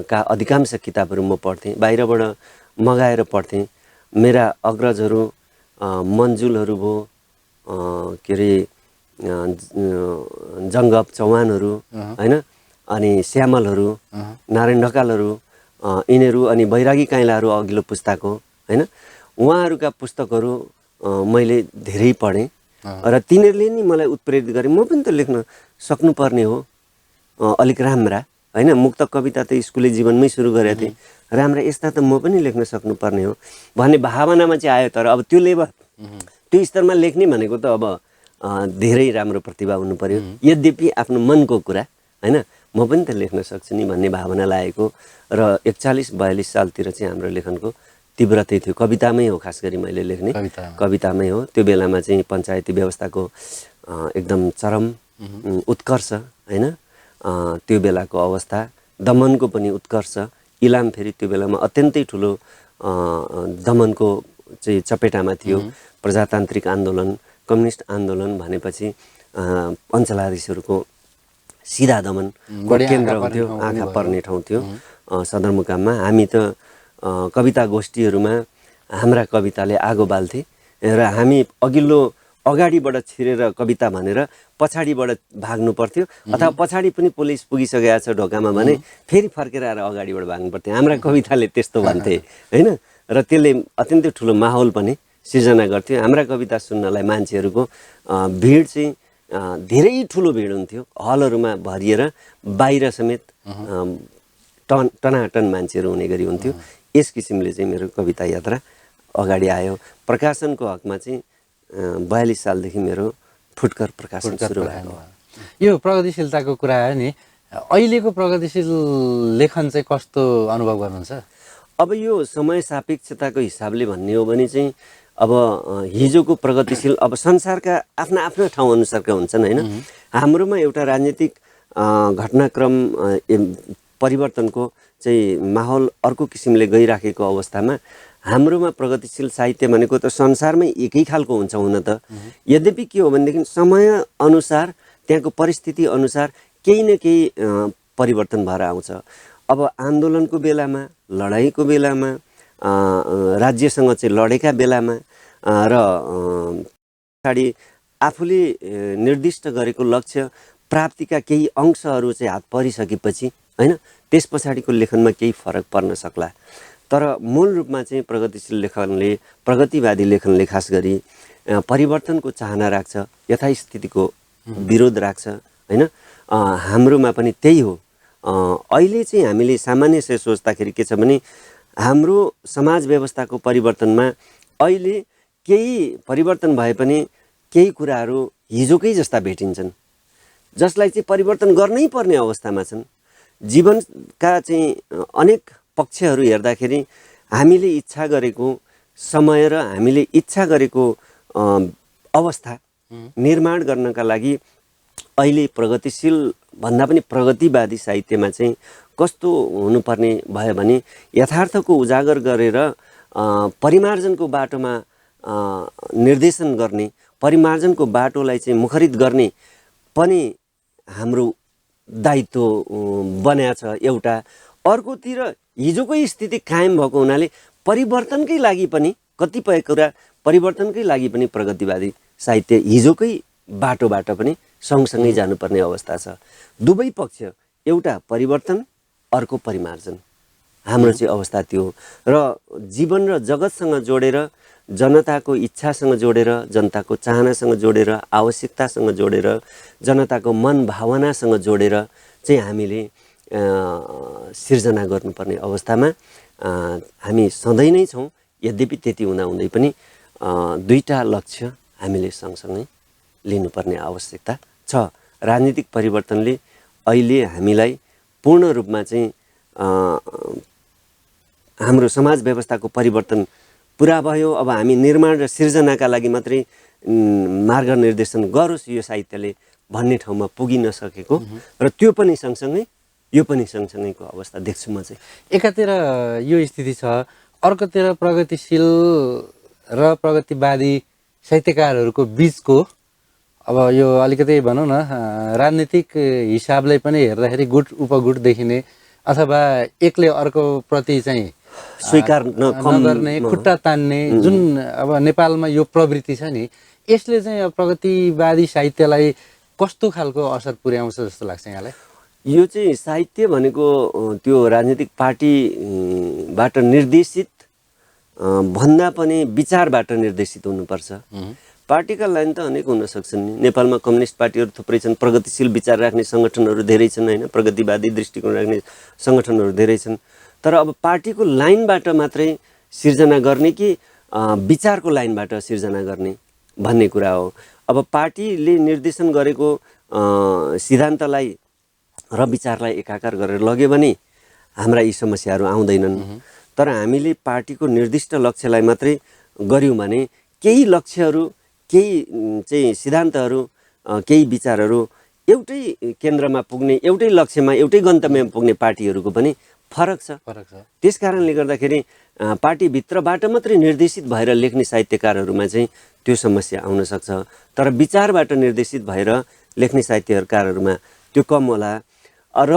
का अधिकांश किताबहरू म पढ्थेँ, बाहिरबाट मगाएर पढ्थेँ। मेरा अग्रजहरू मन्जुलहरू भयो, के अरे जङ्गप चौहानहरू होइन, अनि श्यामलहरू, नारायण ढकालहरू, यिनीहरू अनि बैरागी काइलाहरू अघिल्लो पुस्ताको होइन, उहाँहरूका पुस्तकहरू मैले धेरै पढेँ र तिनीहरूले नि मलाई उत्प्रेरित गरे। म पनि त लेख्न सक्नुपर्ने हो अलिक राम्रा होइन। मुक्तक कविता त स्कुले जीवनमै सुरु गरेको थिएँ, राम्रा यस्ता त म पनि लेख्न सक्नुपर्ने हो भन्ने भावनामा चाहिँ आयो। तर अब त्यो लेभल त्यो स्तरमा लेख्ने भनेको त अब धेरै राम्रो प्रतिभा हुनु पर्यो। यद्यपि आफ्नो मनको कुरा होइन, म पनि त लेख्न सक्छु नि भन्ने भावना लागेको र 41-42 सालतिर चाहिँ हाम्रो लेखनको तीव्रतै थियो। कवितामै हो, खास गरी मैले लेख्ने कवितामै हो। त्यो बेलामा चाहिँ पञ्चायती व्यवस्थाको एकदम चरम उत्कर्ष होइन, त्यो बेलाको अवस्था, दमनको पनि उत्कर्ष। इलाम फेरि त्यो बेलामा अत्यन्तै ठुलो दमनको चाहिँ चपेटामा थियो। प्रजातान्त्रिक आन्दोलन, कम्युनिस्ट आन्दोलन भनेपछि अञ्चलाधीशहरूको सिधा दमनको केन्द्र हुन्थ्यो, आँखा पर्ने ठाउँ थियो सदरमुकाममा। हामी त कविता गोष्ठीहरूमा हाम्रा कविताले आगो बाल्थे र हामी अगाडिबाट छिरेर कविता भनेर पछाडिबाट भाग्नु पर्थ्यो, अथवा पछाडि पनि पुलिस पुगिसकेको छ ढोकामा भने फेरि फर्केर आएर अगाडिबाट भाग्नु पर्थ्यो। हाम्रा कविताले त्यस्तो भन्थे होइन, र त्यसले अत्यन्तै ठुलो माहौल पनि सिर्जना गर्थ्यो। हाम्रा कविता सुन्नलाई मान्छेहरूको भिड चाहिँ धेरै ठुलो भिड हुन्थ्यो, हलहरूमा भरिएर बाहिर समेत टनाटन मान्छेहरू हुने गरी हुन्थ्यो। यस किसिमले चाहिँ मेरो कविता यात्रा अगाडि आयो। प्रकाशनको हकमा चाहिँ 42 सालदेखि मेरो फुटकर प्रकाशन सुरु भएको। यो प्रगतिशीलताको कुरा आयो नि, अहिलेको प्रगतिशील लेखन चाहिँ कस्तो अनुभव गर्नुहुन्छ? अब यो समय सापेक्षताको हिसाबले भन्ने हो भने चाहिँ अब हिजोको प्रगतिशील अब संसारका आफ्ना आफ्ना ठाउँ अनुसारका हुन्छन् होइन। हाम्रोमा एउटा राजनीतिक घटनाक्रम परिवर्तनको चाहिँ माहौल अर्को किसिमले गइराखेको अवस्थामा हाम्रोमा प्रगतिशील साहित्य भनेको त संसारमै एकै खालको हुन्छ हुन त। यद्यपि के हो भनेदेखि समय अनुसार त्यहाँको परिस्थिति अनुसार केही न केही परिवर्तन भएर आउँछ। अब आन्दोलनको बेलामा, लडाइँको बेलामा, राज्यसँग चाहिँ लडेका बेलामा र पछाडि आफूले निर्दिष्ट गरेको लक्ष्य प्राप्तिका केही अंशहरू चाहिँ हात परिसकेपछि हैन, त्यस पछाडिको लेखनमा केही फरक पर्न सक्ला। तर मूल रूपमा चाहिँ प्रगतिशील लेखनले, प्रगतिवादी लेखनले खास गरी परिवर्तनको चाहना राख्छ, यथास्थितिको विरोध राख्छ हैन। हाम्रोमा पनि त्यही हो। अहिले चाहिँ हामीले सामान्य से सोच्दाखेरि के छ भने हाम्रो समाज व्यवस्थाको परिवर्तनमा अहिले केही परिवर्तन भए पनि केही कुराहरू हिजोकै जस्ता भेटिन्छन्, जसलाई चाहिँ परिवर्तन गर्नै पर्ने अवस्थामा छन्। जीवनका चाहिँ अनेक पक्षहरू हेर्दाखेरि हामीले इच्छा गरेको समय र हामीले इच्छा गरेको अवस्था निर्माण गर्नका लागि अहिले प्रगतिशील भन्दा पनि प्रगतिवादी साहित्यमा चाहिँ कस्तो हुनुपर्ने भयो भने यथार्थको उजागर गरेर परिमार्जनको बाटोमा निर्देशन गर्ने, परिमार्जनको बाटोलाई चाहिँ मुखरित गर्ने पनि हाम्रो दायित्व बन्या छ एउटा। अर्कोतिर हिजोकै स्थिति कायम भएको हुनाले परिवर्तनकै लागि पनि कतिपय कुरा परिवर्तनकै लागि पनि प्रगतिवादी साहित्य हिजोकै बाटोबाट पनि सँगसँगै जानुपर्ने अवस्था छ। दुवै पक्ष, एउटा परिवर्तन, अर्को परिमार्जन, हाम्रो चाहिँ अवस्था त्यो हो। र जीवन र जगतसँग जोडेर, जनताको इच्छासँग जोडेर, जनताको चाहनासँग जोडेर, आवश्यकतासँग जोडेर, जनताको मन भावनासँग जोडेर चाहिँ हामीले सिर्जना गर्नुपर्ने अवस्थामा हामी सधैँ नै छौँ। यद्यपि त्यति हुँदाहुँदै पनि दुईटा लक्ष्य हामीले सँगसँगै लिनुपर्ने आवश्यकता छ। राजनीतिक परिवर्तनले अहिले हामीलाई पूर्ण रूपमा चाहिँ हाम्रो समाज व्यवस्थाको परिवर्तन पुरा भयो। अब हामी निर्माण र सिर्जनाका लागि मात्रै मार्गनिर्देशन गरोस् यो साहित्यले भन्ने ठाउँमा पुगिन सकेको र त्यो पनि सँगसँगै यो पनि सँगसँगैको अवस्था देख्छु म चाहिँ। एकातिर यो स्थिति छ, अर्कोतिर प्रगतिशील र प्रगतिवादी साहित्यकारहरूको बिचको अब यो अलिकति भनौँ न राजनीतिक हिसाबले पनि हेर्दाखेरि गुट उपगुट देखिने अथवा एकले अर्को प्रति चाहिँ स्वीकार नगर्ने, खुट्टा तान्ने जुन अब नेपालमा यो प्रवृत्ति छ नि, यसले चाहिँ अब प्रगतिवादी साहित्यलाई कस्तो खालको असर पुर्याउँछ जस्तो लाग्छ यहाँलाई? यो चाहिँ साहित्य भनेको त्यो राजनीतिक पार्टीबाट निर्देशित भन्दा पनि विचारबाट निर्देशित हुनुपर्छ। पार्टीका लाइन त अनेक हुन सक्छन् नि। नेपालमा कम्युनिस्ट पार्टीहरू थुप्रै छन्, प्रगतिशील विचार राख्ने सङ्गठनहरू धेरै छन् हैन, प्रगतिवादी दृष्टिकोण राख्ने सङ्गठनहरू धेरै छन्। तर अब पार्टीको लाइनबाट मात्रै सिर्जना गर्ने कि विचारको लाइनबाट सिर्जना गर्ने भन्ने कुरा हो। अब पार्टीले निर्देशन गरेको सिद्धान्तलाई र विचारलाई एकाकार गरेर लग्यो भने हाम्रा यी समस्याहरू आउँदैनन्। तर हामीले पार्टीको निर्दिष्ट लक्ष्यलाई मात्रै गर्यौँ भने केही लक्ष्यहरू, केही चाहिँ सिद्धान्तहरू, केही विचारहरू एउटै केन्द्रमा पुग्ने, एउटै लक्ष्यमा, एउटै गन्तव्यमा पुग्ने पार्टीहरूको पनि फरक छ। त्यस कारणले गर्दाखेरि पार्टीभित्रबाट मात्रै निर्देशित भएर लेख्ने साहित्यकारहरूमा चाहिँ त्यो समस्या आउन सक्छ। तर विचारबाट निर्देशित भएर लेख्ने साहित्यकारहरूमा त्यो कम होला। र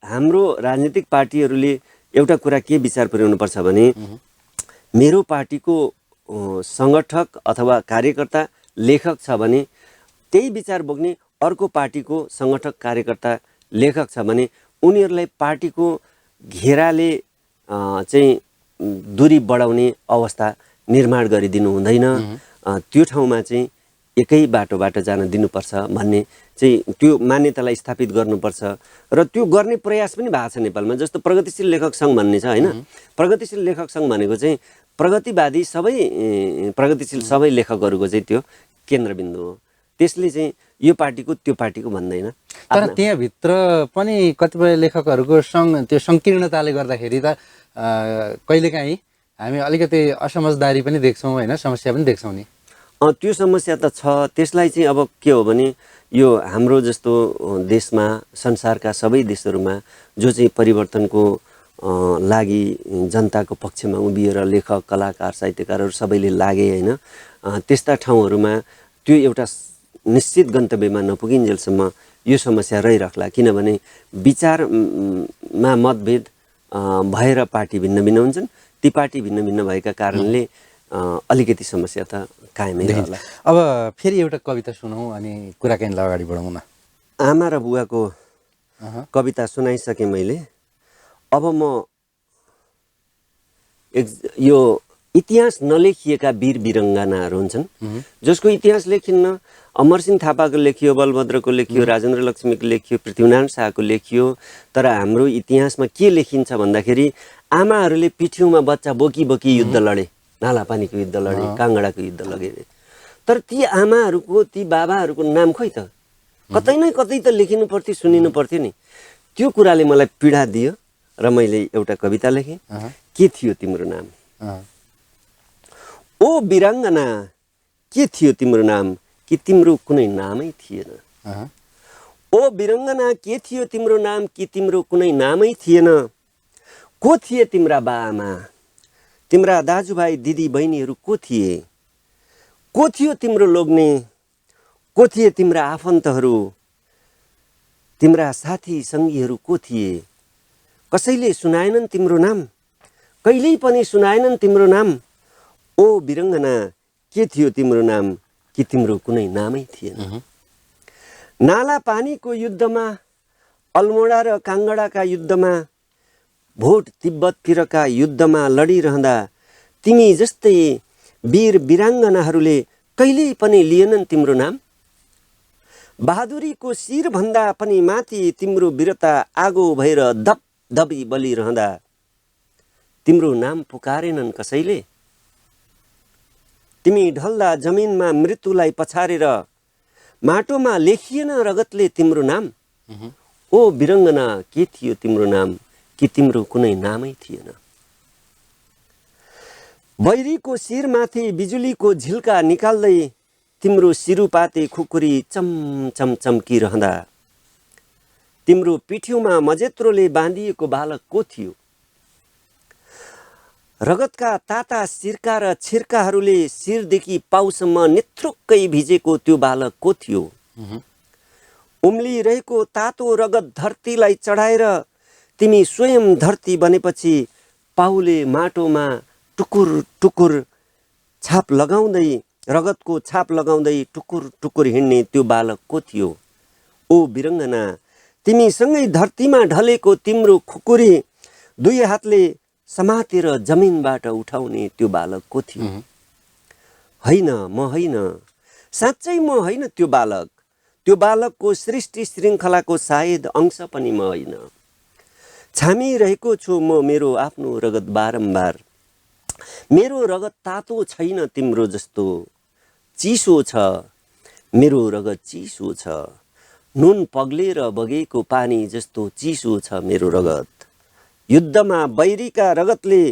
हाम्रो राजनीतिक पार्टीहरूले एउटा कुरा के विचार पुर्याउनुपर्छ भने मेरो पार्टीको सङ्गठक अथवा कार्यकर्ता लेखक छ भने त्यही विचार बोक्ने अर्को पार्टीको सङ्गठक कार्यकर्ता लेखक छ भने उनीहरूलाई पार्टीको घेराले चाहिँ दूरी बढाउने अवस्था निर्माण गरिदिनु हुँदैन। त्यो ठाउँमा चाहिँ एकै बाटोबाट जान दिनुपर्छ भन्ने चाहिँ त्यो मान्यतालाई स्थापित गर्नुपर्छ। र त्यो गर्ने प्रयास पनि भएको छ नेपालमा। जस्तो प्रगतिशील लेखक सङ्घ भन्ने छ हैन। प्रगतिशील लेखक सङ्घ भनेको चाहिँ प्रगतिवादी सबै प्रगतिशील सबै लेखकहरूको चाहिँ त्यो केन्द्रबिन्दु हो। त्यसले चाहिँ यो पार्टीको त्यो पार्टीको भन्दैन। तर त्यहाँभित्र पनि कतिपय लेखकहरूको त्यो सङ्कीर्णताले गर्दाखेरि त कहिलेकाहीँ हामी अलिकति असमझदारी पनि देख्छौँ होइन, समस्या पनि देख्छौँ नि। त्यो समस्या त छ। त्यसलाई चाहिँ अब के हो भने यो हाम्रो जस्तो देशमा, संसारका सबै देशहरूमा जो चाहिँ परिवर्तनको लागि जनताको पक्षमा उभिएर लेखक, कलाकार, साहित्यकारहरू सबैले लागे होइन, त्यस्ता ठाउँहरूमा त्यो एउटा निश्चित गन्तव्यमा नपुगिन्जेलसम्म यो समस्या रहिरहला। किनभने विचारमा मतभेद भएर पार्टी भिन्न भिन्न हुन्छन्। ती पार्टी भिन्न भिन्न भएका कारणले अलिकति समस्या त कायमै रहला। अब फेरि एउटा कविता सुनौँ अनि कुराकानीलाई अगाडि बढाउँ न। आमा र बुवाको कविता सुनाइसकेँ मैले। अब म यो इतिहास नलेखिएका वीर वीरङ्गनाहरू हुन्छन् जसको इतिहास लेखिन्न। अमरसिंह थापाको लेखियो, बलभद्रको लेखियो, राजेन्द्र लक्ष्मीको लेखियो, पृथ्वीनारायण शाहको लेखियो। तर हाम्रो इतिहासमा के लेखिन्छ भन्दाखेरि आमाहरूले पिठ्यौँमा बच्चा बोकी बोकी युद्ध लडे, नालापानीको युद्ध लडे, काङ्गडाको युद्ध लगे। तर ती आमाहरूको, ती बाबाहरूको नाम खोइ त, कतै न कतै त लेखिनु पर्थ्यो, सुनिनु पर्थ्यो नि। त्यो कुराले मलाई पीडा दियो र मैले एउटा कविता लेखेँ। के थियो तिम्रो नाम? ओ वीराङ्गना, के थियो तिम्रो नाम? कि तिम्रो कुनै नामै थिएन? ओ वीराङ्गना, के थियो तिम्रो नाम? कि तिम्रो कुनै नामै थिएन? को थिए तिम्रा बाआमा? तिम्रा दाजुभाइ दिदी बहिनीहरू को थिए? को थियो तिम्रो लोग्ने? को थिए तिम्रा आफन्तहरू? तिम्रा साथी सङ्गीहरू को थिए? कसैले सुनाएनन् तिम्रो नाम? कहिल्यै पनि सुनाएनन् तिम्रो नाम? ओ वीराङ्गना, के थियो तिम्रो नाम? कि तिम्रो कुनै नामै थिएन? नाला पानीको युद्धमा, अल्मोडा र काङ्गडाका युद्धमा, भोट तिब्बततिरका युद्धमा लडिरहँदा तिमी जस्तै वीर वीराङ्गनाहरूले कहिल्यै पनि लिएनन् तिम्रो नाम? बहादुरीको शिरभन्दा पनि माथि तिम्रो वीरता आगो भएर धपधपी बलिरहँदा तिम्रो नाम पुकारेनन् कसैले? तिमी ढल्दा जमिनमा मृत्युलाई पछारेर माटोमा लेखिएन रगतले तिम्रो नाम? ओ वीराङ्गना, के थियो तिम्रो नाम? कि तिम्रो कुनै नामै थिएन? बैरीको शिरमाथि बिजुलीको झिल्का निकाल्दै तिम्रो सिरुपाते खुकुरी चमचम चम्किरहँदा तिम्रो पिठ्यौँमा मजेत्रोले बाँधिएको बालक को थियो? रगतका ताता सिर्का र छिर्काहरूले शिरदेखि पाउसम्म नेत्रुक्कै भिजेको त्यो बालक को थियो? उम्लिरहेको तातो रगत धरतीलाई चढाएर तिमी स्वयं धरती बनेपछि पाउले माटोमा टुकुर टुकुर छाप लगाउँदै, रगतको छाप लगाउँदै टुकुर टुकुर हिँड्ने त्यो बालक को थियो? ओ वीराङ्गना, तिमीसँगै धरतीमा ढलेको तिम्रो खुकुरी दुई हातले समातेर जमिनबाट उठाउने त्यो बालक को थियो? होइन, म होइन, साँच्चै म होइन त्यो बालक। त्यो बालकको सृष्टि श्रृङ्खलाको सायद अंश पनि म होइन। छामिरहेको छु म मेरो आफ्नो रगत बारम्बार। मेरो रगत तातो छैन तिम्रो जस्तो, चिसो छ मेरो रगत, चिसो छ। नुन पग्लेर बगेको पानी जस्तो चिसो छ मेरो रगत। युद्धमा बैरीका रगतले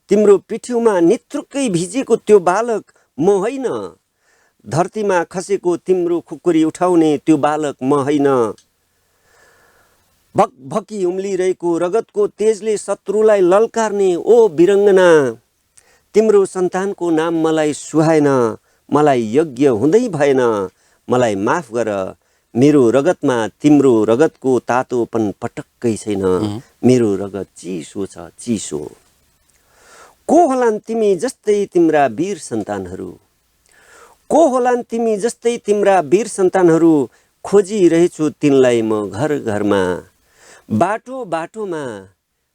तिम्रो पिठ्यौँमा नेत्रुक्कै भिजेको त्यो बालक म होइन। धरतीमा खसेको तिम्रो खुकुरी उठाउने त्यो बालक म होइन। भकभकी उम्लिरहेको रगतको तेजले शत्रुलाई ललकार्ने ओ वीराङ्गना, तिम्रो सन्तानको नाम मलाई सुहाएन, मलाई योग्य हुँदै भएन। मलाई माफ गर, मेरो रगतमा तिम्रो रगतको तातोपन पटक्कै छैन। मेरो रगत चिसो छ, चिसो। को होलान् तिमी जस्तै तिम्रा वीर सन्तानहरू? को होलान् तिमी जस्तै तिम्रा वीर सन्तानहरू? खोजिरहेछु तिनलाई म घर घरमा, बाटो बाटोमा,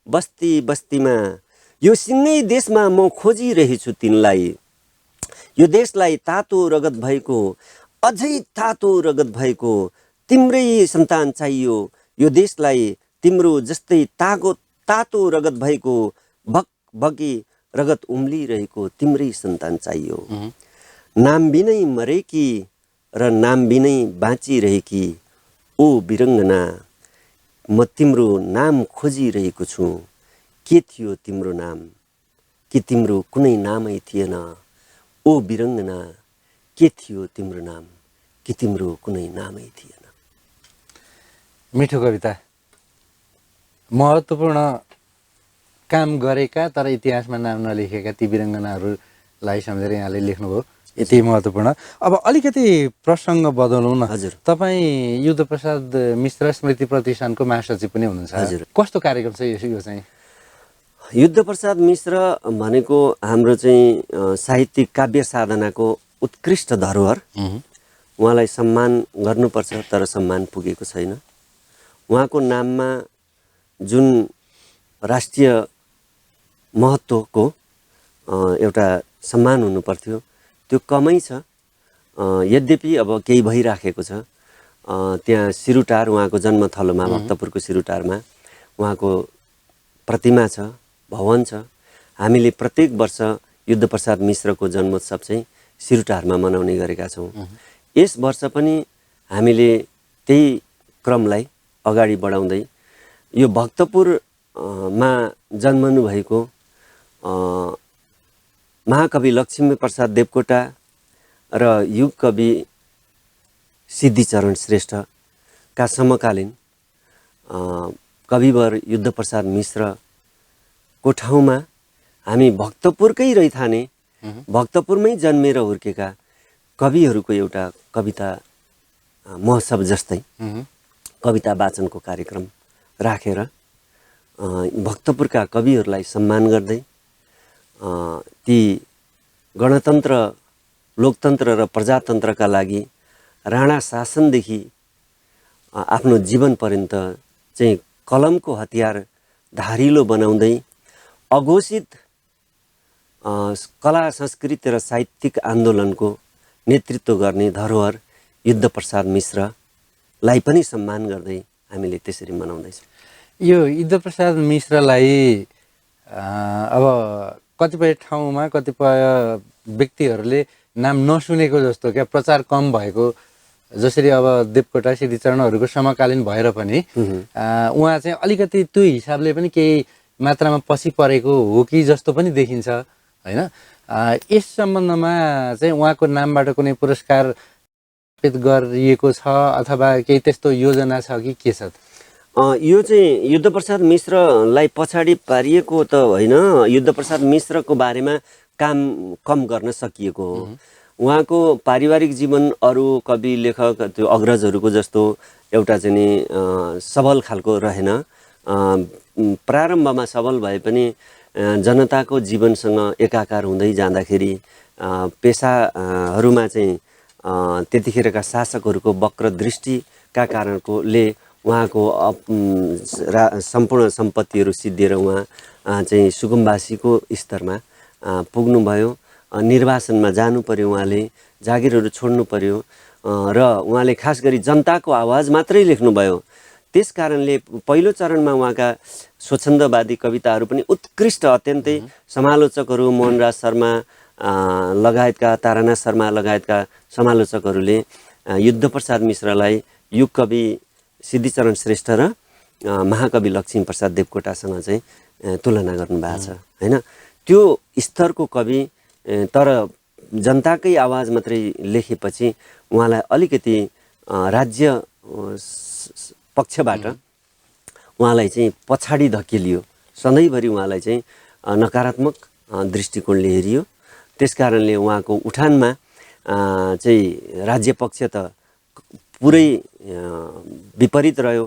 बस्ती बस्तीमा। यो सिङ्गै देशमा म खोजिरहेछु तिनलाई। यो देशलाई तातो रगत भएको, अझै तातो रगत भएको तिम्रै सन्तान चाहियो। यो देशलाई तिम्रो जस्तै तातो रगत भएको, भकभकी रगत उम्लिरहेको तिम्रै सन्तान चाहियो। नाम बिनै मरेकी र नाम बिनै बाँचिरहेकी ओ वीराङ्गना, म तिम्रो नाम खोजिरहेको छु। के थियो तिम्रो नाम? कि तिम्रो कुनै नामै थिएन? ओ वीराङ्गना, के थियो तिम्रो नाम? कि तिम्रो कुनै नामै थिएन? मिठो कविता। महत्त्वपूर्ण काम गरेका तर इतिहासमा नाम नलेखेका ती वीराङ्गनाहरूलाई सम्झेर यहाँले लेख्नुभयो। यति महत्त्वपूर्ण। अब अलिकति प्रसङ्ग बदलौँ न। हजुर। तपाईँ युद्धप्रसाद मिश्र स्मृति प्रतिष्ठानको महासचिव पनि हुनुहुन्छ। हजुर। कस्तो कार्यक्रम छ यो चाहिँ? युद्धप्रसाद मिश्र भनेको हाम्रो चाहिँ साहित्यिक काव्य साधनाको उत्कृष्ट धरोहर। उहाँलाई सम्मान गर्नुपर्छ, तर सम्मान पुगेको छैन। उहाँको नाममा जुन राष्ट्रिय महत्त्वको एउटा सम्मान हुनुपर्थ्यो त्यो कमै छ। यद्यपि अब केही भइराखेको छ। त्यहाँ सिरुटार, उहाँको जन्मथलोमा भक्तपुरको सिरुटारमा उहाँको प्रतिमा छ, भवन छ। हामीले प्रत्येक वर्ष युद्धप्रसाद मिश्रको जन्मोत्सव चाहिँ सिरुटारमा मनाउने गरेका छौँ। यस वर्ष पनि हामीले त्यही क्रमलाई अगाडि बढाउँदै यो भक्तपुरमा जन्मनु भएको महाकवि लक्ष्मीप्रसाद देवकोटा र युग कवि सिद्धिचरण श्रेष्ठका समकालीन कविवर युद्धप्रसाद मिश्रको ठाउँमा हामी भक्तपुरकै रैथाने, भक्तपुरमै जन्मेर हुर्केका कविहरूको एउटा कविता महोत्सव जस्तै कविता वाचनको कार्यक्रम राखेर भक्तपुरका कविहरूलाई सम्मान गर्दै ती गणतन्त्र, लोकतन्त्र र प्रजातन्त्रका लागि राणा शासनदेखि आफ्नो जीवनपर्यन्त चाहिँ कलमको हतियार धारिलो बनाउँदै अघोषित कला, संस्कृति र साहित्यिक आन्दोलनको नेतृत्व गर्ने धरोहर युद्धप्रसाद मिश्रलाई पनि सम्मान गर्दै हामीले त्यसरी मनाउँदैछौँ। यो युद्धप्रसाद मिश्रलाई अब कतिपय ठाउँमा कतिपय व्यक्तिहरूले नाम नसुनेको जस्तो क्या, प्रचार कम भएको, जसरी अब देवकोटा सिद्धिचरणहरूको समकालीन भएर पनि उहाँ चाहिँ अलिकति त्यो हिसाबले पनि केही मात्रामा पछि परेको हो कि जस्तो पनि देखिन्छ होइन? यस सम्बन्धमा चाहिँ उहाँको नामबाट कुनै पुरस्कार गरिएको छ अथवा केही त्यस्तो योजना छ कि के छ? यो चाहिँ युद्धप्रसाद मिश्रलाई पछाडि पारिएको त होइन, युद्धप्रसाद मिश्रको बारेमा काम कम गर्न सकिएको हो। उहाँको पारिवारिक जीवन अरू कवि लेखक त्यो अग्रजहरूको जस्तो एउटा चाहिँ नि सबल खालको रहेन। प्रारम्भमा सबल भए पनि जनताको जीवनसँग एकाकार हुँदै जाँदाखेरि पेसाहरूमा चाहिँ त्यतिखेरका शासकहरूको वक्र दृष्टिका कारणले उहाँको सम्पूर्ण सम्पत्तिहरू सिद्धिएर उहाँ चाहिँ सुकुम्बासीको स्तरमा पुग्नुभयो। निर्वासनमा जानु पर्यो, उहाँले जागिरहरू छोड्नु पर्यो र उहाँले खास गरी जनताको आवाज मात्रै लेख्नुभयो। त्यस कारणले पहिलो चरणमा उहाँका स्वच्छन्दवादी कविताहरू पनि उत्कृष्ट, अत्यन्तै समालोचकहरू मोहनराज शर्मा लगायतका, तारानाथ शर्मा लगायतका समालोचकहरूले युद्धप्रसाद मिश्रलाई युग कवि सिद्धिचरण श्रेष्ठ र महाकवि लक्ष्मीप्रसाद देवकोटासँग चाहिँ तुलना गर्नुभएको छ होइन? त्यो स्तरको कवि, तर जनताकै आवाज मात्रै लेखेपछि उहाँलाई अलिकति राज्य पक्षबाट उहाँलाई चाहिँ पछाडि धकेलियो। सधैँभरि उहाँलाई चाहिँ नकारात्मक दृष्टिकोणले हेरियो। त्यस कारणले उहाँको उठानमा चाहिँ राज्य पक्ष त पुरै विपरीत रह्यो।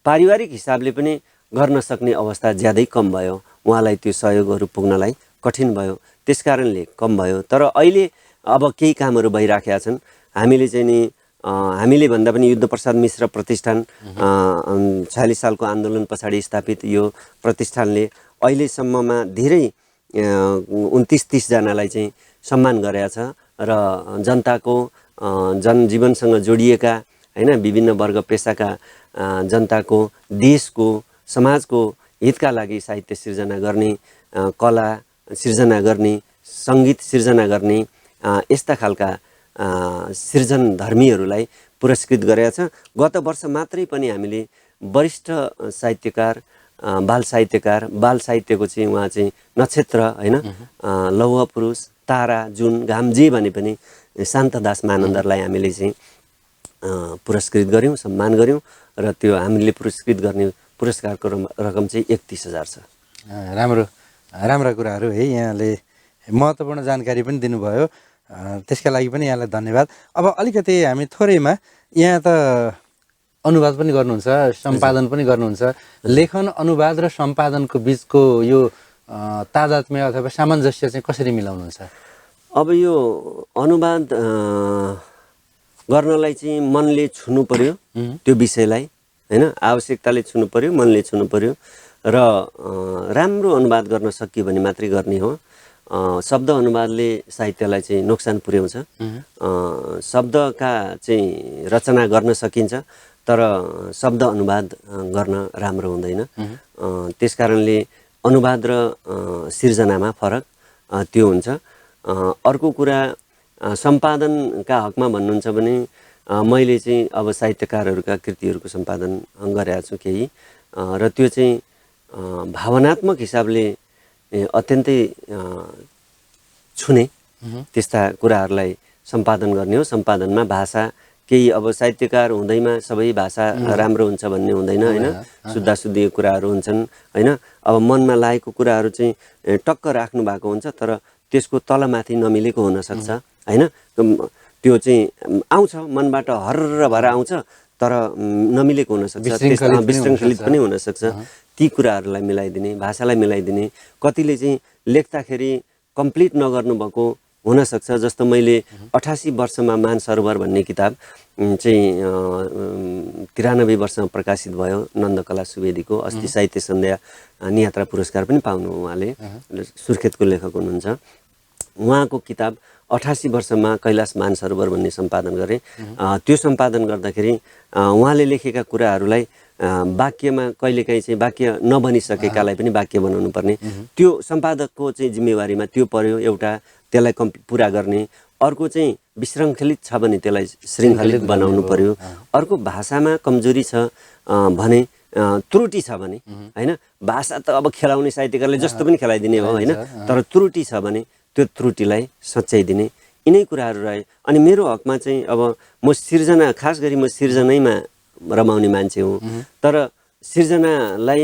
पारिवारिक हिसाबले पनि गर्न सक्ने अवस्था ज्यादै कम भयो। उहाँलाई त्यो सहयोगहरू पुग्नलाई कठिन भयो, त्यस कारणले कम भयो। तर अहिले अब केही कामहरू भइराखेका छन्। हामीले चाहिँ नि हामीले भन्दा पनि युद्धप्रसाद मिश्र प्रतिष्ठान 46 सालको आन्दोलन पछाडि स्थापित यो प्रतिष्ठानले अहिलेसम्ममा धेरै 29-30 जनालाई चाहिँ सम्मान गरेका छ र जनताको जनजीवनसँग जोडिएका होइन विभिन्न वर्ग पेसाका जनताको, देशको, समाजको हितका लागि साहित्य सिर्जना गर्ने, कला सिर्जना गर्ने, सङ्गीत सिर्जना गर्ने यस्ता खालका सृजनधर्मीहरूलाई पुरस्कृत गरेका छ। गत वर्ष मात्रै पनि हामीले वरिष्ठ साहित्यकार, बाल साहित्यकार, बाल साहित्यको चाहिँ उहाँ चाहिँ नक्षत्र होइन, लौह पुरुष, तारा, जुन, घाम जे भने पनि शान्तदास मानन्दरलाई हामीले चाहिँ पुरस्कृत गऱ्यौँ, सम्मान गऱ्यौँ र त्यो हामीले पुरस्कृत गर्ने पुरस्कारको रकम चाहिँ 31,000 छ। राम्रो राम्रा कुराहरू है, यहाँले महत्त्वपूर्ण जानकारी पनि दिनुभयो। त्यसका लागि पनि यहाँलाई धन्यवाद। अब अलिकति हामी थोरैमा यहाँ त अनुवाद पनि गर्नुहुन्छ, सम्पादन पनि गर्नुहुन्छ। लेखन, अनुवाद र सम्पादनको बिचको यो तादात्म्य अथवा सामञ्जस्य चाहिँ कसरी मिलाउनुहुन्छ? अब यो अनुवाद गर्नलाई चाहिँ मनले छुनु पर्यो त्यो विषयलाई, होइन, आवश्यकताले छुनु पर्यो, मनले छुनु पर्यो र राम्रो अनुवाद गर्न सकियो भने मात्रै गर्ने हो। शब्द अनुवादले साहित्यलाई चाहिँ नोक्सान पुर्याउँछ। शब्दका चाहिँ रचना गर्न सकिन्छ तर शब्द अनुवाद गर्न राम्रो हुँदैन। त्यसकारणले अनुवाद र सिर्जनामा फरक त्यो हुन्छ। अर्को कुरा सम्पादनका हकमा भन्नुहुन्छ भने मैले चाहिँ अब साहित्यकारहरूका कृतिहरूको सम्पादन गरेको छु केही, र त्यो चाहिँ भावनात्मक हिसाबले अत्यन्तै छुने त्यस्ता कुराहरूलाई सम्पादन गर्ने हो। सम्पादनमा भाषा केही अब साहित्यकार हुँदैमा सबै भाषा राम्रो हुन्छ भन्ने हुँदैन, होइन, शुद्धाशुद्धि कुराहरू हुन्छन्, होइन। अब मनमा लागेको कुराहरू चाहिँ टक्क राख्नु भएको हुन्छ तर त्यसको तलमाथि नमिलेको हुनसक्छ, होइन। त्यो चाहिँ आउँछ मनबाट हर्र भएर आउँछ तर नमिलेको हुनसक्छ, विशृङ्खलित पनि हुनसक्छ। ती कुराहरूलाई मिलाइदिने, भाषालाई मिलाइदिने, कतिले चाहिँ लेख्दाखेरि कम्प्लिट नगर्नुभएको हुनसक्छ। जस्तो मैले 88 वर्षमा मानसरोवर भन्ने किताब चाहिँ 93 वर्षमा प्रकाशित भयो नन्दकला सुवेदीको। अस्ति साहित्य सन्ध्या नियात्रा पुरस्कार पनि पाउनु उहाँले, सुर्खेतको लेखक हुनुहुन्छ। उहाँको किताब 88 वर्षमा कैलाश मानसरोवर भन्ने सम्पादन गरेँ। त्यो सम्पादन गर्दाखेरि उहाँले लेखेका कुराहरूलाई वाक्यमा कहिलेकाहीँ चाहिँ वाक्य नबनिसकेकालाई पनि वाक्य बनाउनु पर्ने, त्यो सम्पादकको चाहिँ जिम्मेवारीमा त्यो पर्यो। एउटा त्यसलाई पुरा गर्ने, अर्को चाहिँ विशृङ्खलित छ भने त्यसलाई शृङ्खलित बनाउनु पर्यो, अर्को भाषामा कमजोरी छ भने, त्रुटि छ भने, होइन। भाषा त अब खेलाउने साहित्यकारले जस्तो पनि खेलाइदिने हो, होइन, तर त्रुटि छ भने त्यो त्रुटिलाई सच्याइदिने, यिनै कुराहरू रहे। अनि मेरो हकमा चाहिँ अब म सिर्जना, खास गरी म सिर्जनैमा रमाउने मान्छे हुँ, तर सिर्जनालाई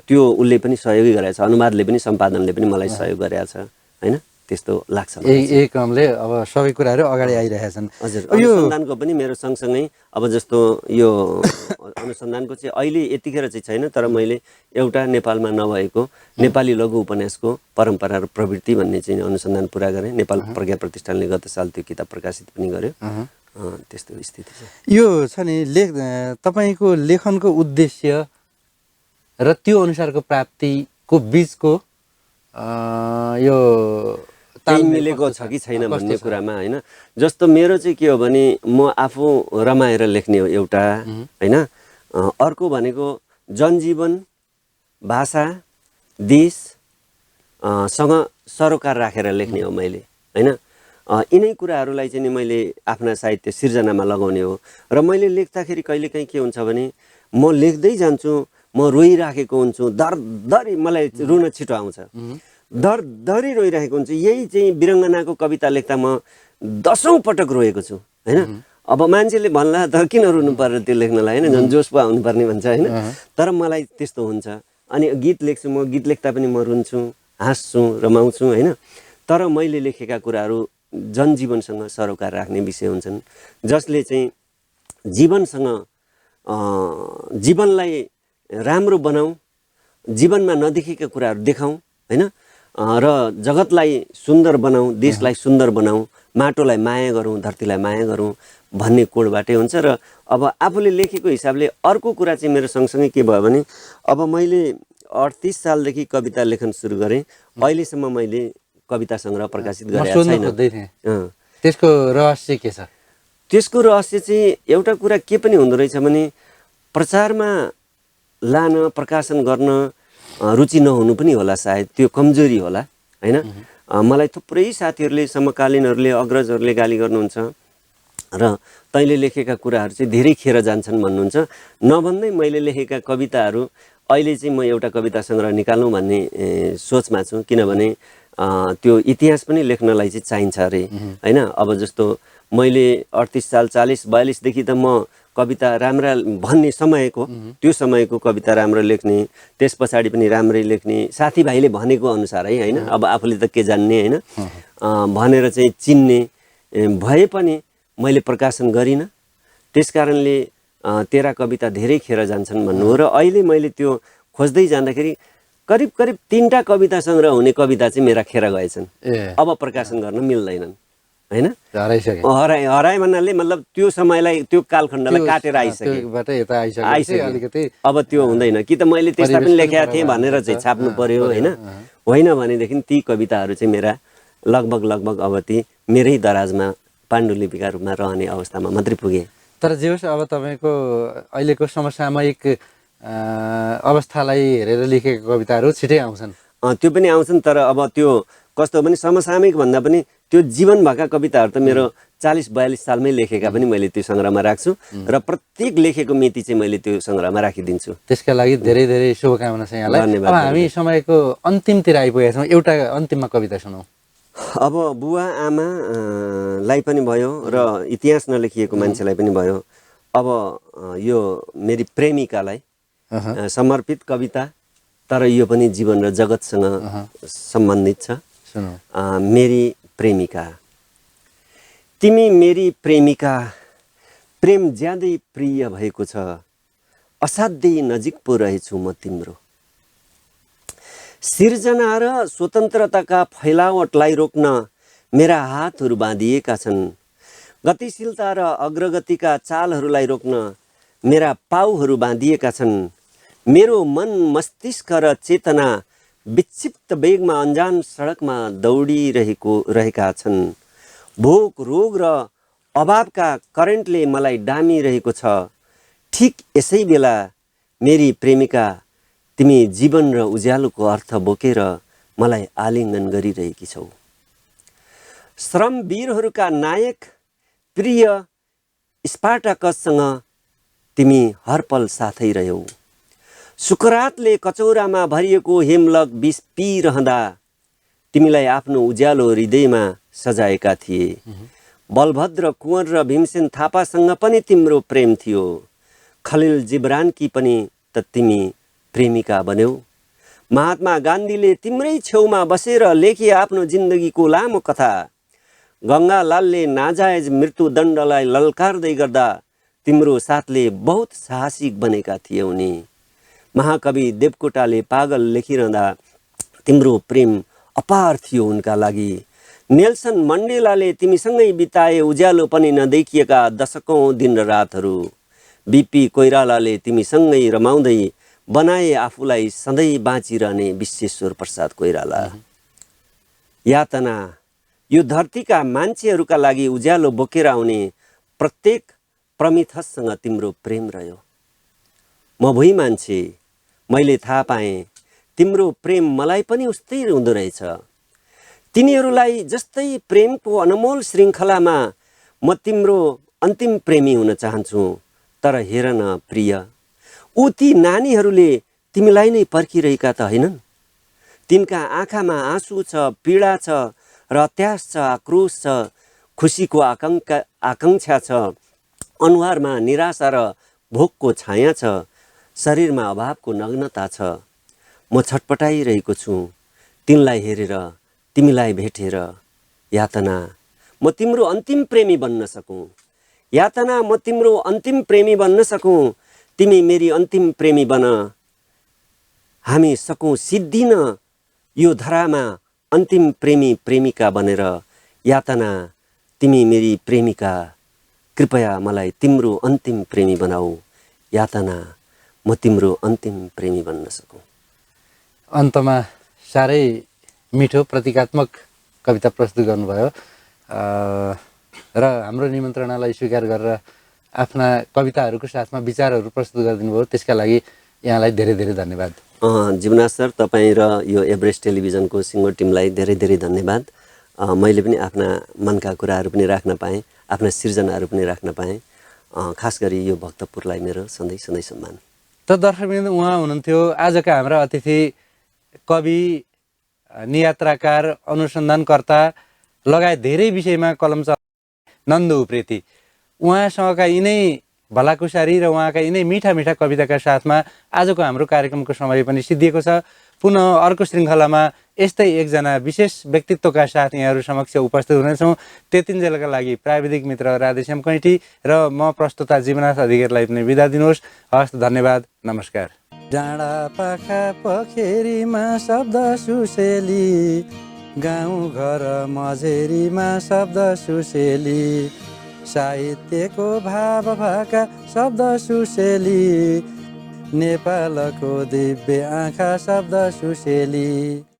त्यो उसले पनि सहयोगी गरेछ, अनुवादले पनि सम्पादनले पनि मलाई सहयोग गरेछ, होइन, त्यस्तो लाग्छ। यही क्रमले अब सबै कुराहरू अगाडि आइरहेका छन्। हजुर, अनुसन्धानको पनि मेरो सँगसँगै अब जस्तो यो अनुसन्धानको चाहिँ अहिले यतिखेर चाहिँ छैन, तर मैले एउटा नेपालमा नभएको नेपाली लघु उपन्यासको परम्परा र प्रवृत्ति भन्ने चाहिँ अनुसन्धान पुरा गरेँ। नेपाल प्रज्ञा प्रतिष्ठानले गत साल त्यो किताब प्रकाशित पनि गर्यो। त्यस्तो स्थिति छ। यो छ नि तपाईँको लेखनको उद्देश्य र त्यो अनुसारको प्राप्तिको बिचको यो ताल मिलेको छ कि छैन भन्ने कुरामा, होइन। जस्तो मेरो चाहिँ के हो भने म आफू रमाएर लेख्ने हो एउटा, होइन। अर्को भनेको जनजीवन, भाषा, देश सँग सरोकार राखेर लेख्ने हो मैले, होइन। यिनै कुराहरूलाई चाहिँ नि मैले आफ्ना साहित्य सिर्जनामा लगाउने हो। र मैले लेख्दाखेरि कहिलेकाहीँ के हुन्छ भने म लेख्दै जान्छु, म रोइराखेको हुन्छु, दरदरी मलाई रुन छिटो आउँछ, दरदरी रोइरहेको हुन्छु। यही चाहिँ वीरङ्गनाको कविता लेख्दा म 10औं पटक रोएको छु, होइन। अब मान्छेले भन्ला त किन रुनु पर्यो त्यो लेख्नलाई, होइन, झन् जोस पो आउनुपर्ने भन्छ, होइन। तर मलाई त्यस्तो हुन्छ। अनि गीत लेख्छु, म गीत लेख्दा पनि म रुन्छु, हाँस्छु, रमाउँछु, होइन। तर मैले लेखेका कुराहरू जनजीवनसँग सरोकार राख्ने विषय हुन्छन्, जसले चाहिँ जीवनसँग जीवनलाई राम्रो बनाऊ, जीवनमा नदेखेका कुराहरू देखाउँ, होइन, र जगतलाई सुन्दर बनाऊ, देशलाई सुन्दर बनाऊ, माटोलाई माया गरौँ, धरतीलाई माया गरौँ भन्ने कोडबाटै हुन्छ। र अब आफूले लेखेको हिसाबले अर्को कुरा चाहिँ मेरो सँगसँगै के भयो भने अब मैले 38 सालदेखि कविता लेखन सुरु गरेँ। अहिलेसम्म मैले कविता सङ्ग्रह प्रकाशित गरेको छैन। त्यसको रहस्य के छ? त्यसको रहस्य चाहिँ एउटा कुरा के पनि हुँदो रहेछ भने प्रचारमा लान, प्रकाशन गर्न रुचि नहुनु पनि होला, सायद त्यो कमजोरी होला, होइन। मलाई थुप्रै साथीहरूले, समकालीनहरूले, अग्रजहरूले गाली गर्नुहुन्छ र तैँले लेखेका कुराहरू चाहिँ धेरै खेर जान्छन् भन्नुहुन्छ। नभन्दै मैले लेखेका कविताहरू अहिले चाहिँ म एउटा कविता सङ्ग्रह निकाल्नु भन्ने सोचमा छु, किनभने त्यो इतिहास पनि लेख्नलाई चाहिँ चाहिन्छ अरे, होइन। अब जस्तो मैले 38 साल 40-42 देखि त म कविता राम्रा भन्ने समयको त्यो समयको कविता राम्रो लेख्ने, त्यस पछाडि पनि राम्रै लेख्ने, साथीभाइले भनेको अनुसार है होइन, अब आफूले त के जान्ने होइन, भनेर चाहिँ चिन्ने भए पनि मैले प्रकाशन गरिनँ। त्यस कारणले तेरा कविता धेरै खेर जान्छन् भन्नु हो। र अहिले मैले त्यो खोज्दै जाँदाखेरि करिब करिब 3टा कविता सङ्ग्रह हुने कविता चाहिँ मेरा खेर गएछन्, अब प्रकाशन गर्न मिल्दैनन् होइन। हराए भन्नाले मतलब त्यो समयलाई त्यो कालखण्डलाई काटेर आइसक्यो, अब त्यो हुँदैन कि त मैले त्यस्ता पनि लेखेका थिएँ भनेर चाहिँ छाप्नु पर्यो होइन। होइन भनेदेखि ती कविताहरू चाहिँ मेरा लगभग अब ती मेरै दराजमा पाण्डुलिपिका रूपमा रहने अवस्थामा मात्रै पुगे। तर जे होस्, अब तपाईँको अहिलेको समसामयिक अवस्थालाई हेरेर लेखेका कविताहरू छिटै आउँछन्। त्यो पनि आउँछन्, तर अब त्यो कस्तो भने समसामयिक भन्दा पनि त्यो जीवन भएका कविताहरू त मेरो 40-42 सालमै लेखेका पनि मैले त्यो सङ्ग्रहमा राख्छु र प्रत्येक लेखेको मिति चाहिँ मैले त्यो सङ्ग्रहमा राखिदिन्छु। त्यसका लागि धेरै धेरै शुभकामना छ यहाँलाई। अब हामी समयको अन्तिमतिर आइपुगेका छौँ, एउटा अन्तिममा कविता सुनौँ। अब बुवा आमालाई पनि भयो र इतिहास नलेखिएको मान्छेलाई पनि भयो। अब यो मेरी प्रेमिकालाई समर्पित कविता, तर यो पनि जीवन र जगतसँग सम्बन्धित छ। मेरी प्रेमिका, तिमी मेरी प्रेमिका, प्रेम ज्यादै प्रिय भएको छ, असाध्यै नजिक पो रहेछु म तिम्रो। सिर्जना र स्वतन्त्रताका फैलावटलाई रोक्न मेरा हातहरू बाँधिएका छन्, गतिशीलता र अग्रगतिका चालहरूलाई रोक्न मेरा पाउहरू बाँधिएका छन्। मेरो मन मस्तिष्क र चेतना विक्षिप्त वेगमा अन्जान सडकमा दौडिरहेका छन्। भोक, रोग र अभावका करेन्टले मलाई डामिरहेको छ। ठिक यसै बेला मेरी प्रेमिका, तिमी जीवन र उज्यालोको अर्थ बोकेर मलाई आलिङ्गन गरिरहेकी छौ। श्रमवीरहरूका नायक प्रिय स्पार्टाकससँग तिमी हरपल साथै रह्यौ। सुकरातले कचौरामा भरिएको हेमलक विष पिइरहँदा तिमीलाई आफ्नो उज्यालो हृदयमा सजाएका थिए। बलभद्र कुँवर र भीमसेन थापासँग पनि तिम्रो प्रेम थियो। खलिल जिब्रानकी पनि त तिमी प्रेमिका बन्यौ। महात्मा गान्धीले तिम्रै छेउमा बसेर लेखे आफ्नो जिन्दगीको लामो कथा। गङ्गालालले नाजायज मृत्युदण्डलाई ललकार्दै गर्दा तिम्रो साथले बहुत साहसिक बनेका थिए उनी। महाकवि देवकोटाले पागल लेखिरहँदा तिम्रो प्रेम अपार थियो उनका लागि। नेल्सन मण्डेलाले तिमीसँगै बिताए उज्यालो पनि नदेखिएका दशकौँ दिन र रातहरू। बिपी कोइरालाले तिमीसँगै रमाउँदै बनाए आफूलाई सधैँ बाँचिरहने विश्वेश्वर प्रसाद कोइराला। यातना, यो धरतीका मान्छेहरूका लागि उज्यालो बोकेर आउने प्रत्येक प्रमिथससँग तिम्रो प्रेम रह्यो। म भुइँ मान्छे, मैले थाहा पाएँ तिम्रो प्रेम मलाई पनि उस्तै हुँदो रहेछ। तिनीहरूलाई जस्तै प्रेमको अनमोल श्रृङ्खलामा म तिम्रो अन्तिम प्रेमी हुन चाहन्छु। तर हेर न प्रिय, ऊ ती नानीहरूले तिमीलाई नै पर्खिरहेका त होइनन्। तिनका आँखामा आँसु छ, पीडा छ, र अत्यास छ, आक्रोश छ, खुसीको आकाङ्क्षा छ, अनुहारमा निराशा र भोकको छाया छ, शरीरमा अभावको नग्नता छ। म छटपटाइरहेको छु तिनलाई हेरेर, तिमीलाई भेटेर। यातना, म तिम्रो अन्तिम प्रेमी बन्न सकूँ। यातना, म तिम्रो अन्तिम प्रेमी बन्न सकूँ। तिमी मेरी अन्तिम प्रेमी बन। हामी सकौँ सिद्धिन यो धरामा अन्तिम प्रेमी प्रेमिका बनेर। यातना, तिमी मेरी प्रेमिका, कृपया मलाई तिम्रो अन्तिम प्रेमी बनाऊ। यातना, म तिम्रो अन्तिम प्रेमी बन्न सकूँ। अन्तमा साह्रै मिठो प्रतीकात्मक कविता प्रस्तुत गर्नुभयो र हाम्रो निमन्त्रणालाई स्वीकार गरेर आफ्ना कविताहरूको साथमा विचारहरू प्रस्तुत गरिदिनु भयो। त्यसका लागि यहाँलाई धेरै धेरै धन्यवाद। जीवनाथ सर, तपाईँ र यो एभरेस्ट टेलिभिजनको सिङ्गो टिमलाई धेरै धेरै धन्यवाद। मैले पनि आफ्ना मनका कुराहरू पनि राख्न पाएँ, आफ्ना सिर्जनाहरू पनि राख्न पाएँ। खास गरी यो भक्तपुरलाई मेरो सधैँ सधैँ सम्मान। त दर्शकवृन्द, उहाँ हुनुहुन्थ्यो आजका हाम्रा अतिथि, कवि, नियात्राकार, अनुसन्धानकर्ता लगायत धेरै विषयमा कलम नन्द उप्रेती। उहाँसँगका यिनै भलाकुसारी र उहाँका यिनै मिठा मिठा कविताका साथमा आजको हाम्रो कार्यक्रमको समय पनि सिद्धिएको छ। पुनः अर्को श्रृङ्खलामा यस्तै एकजना विशेष व्यक्तित्वका साथ यहाँहरू समक्ष उपस्थित हुनेछौँ। त्यतिन्जेलका लागि प्राविधिक मित्र राधेश्याम कैँठी र म प्रस्तुता जीवनाथ अधिकारीलाई पनि बिदा दिनुहोस्। हस्, धन्यवाद, नमस्कार। डाँडा पाखा पोखरीमा शब्द सुसेली, गाउँ घर मझेरीमा शब्द सुसेली, साहित्यको भाव भाका शब्द सुसेली, नेपालको दिव्य आँखा शब्द सुसेली।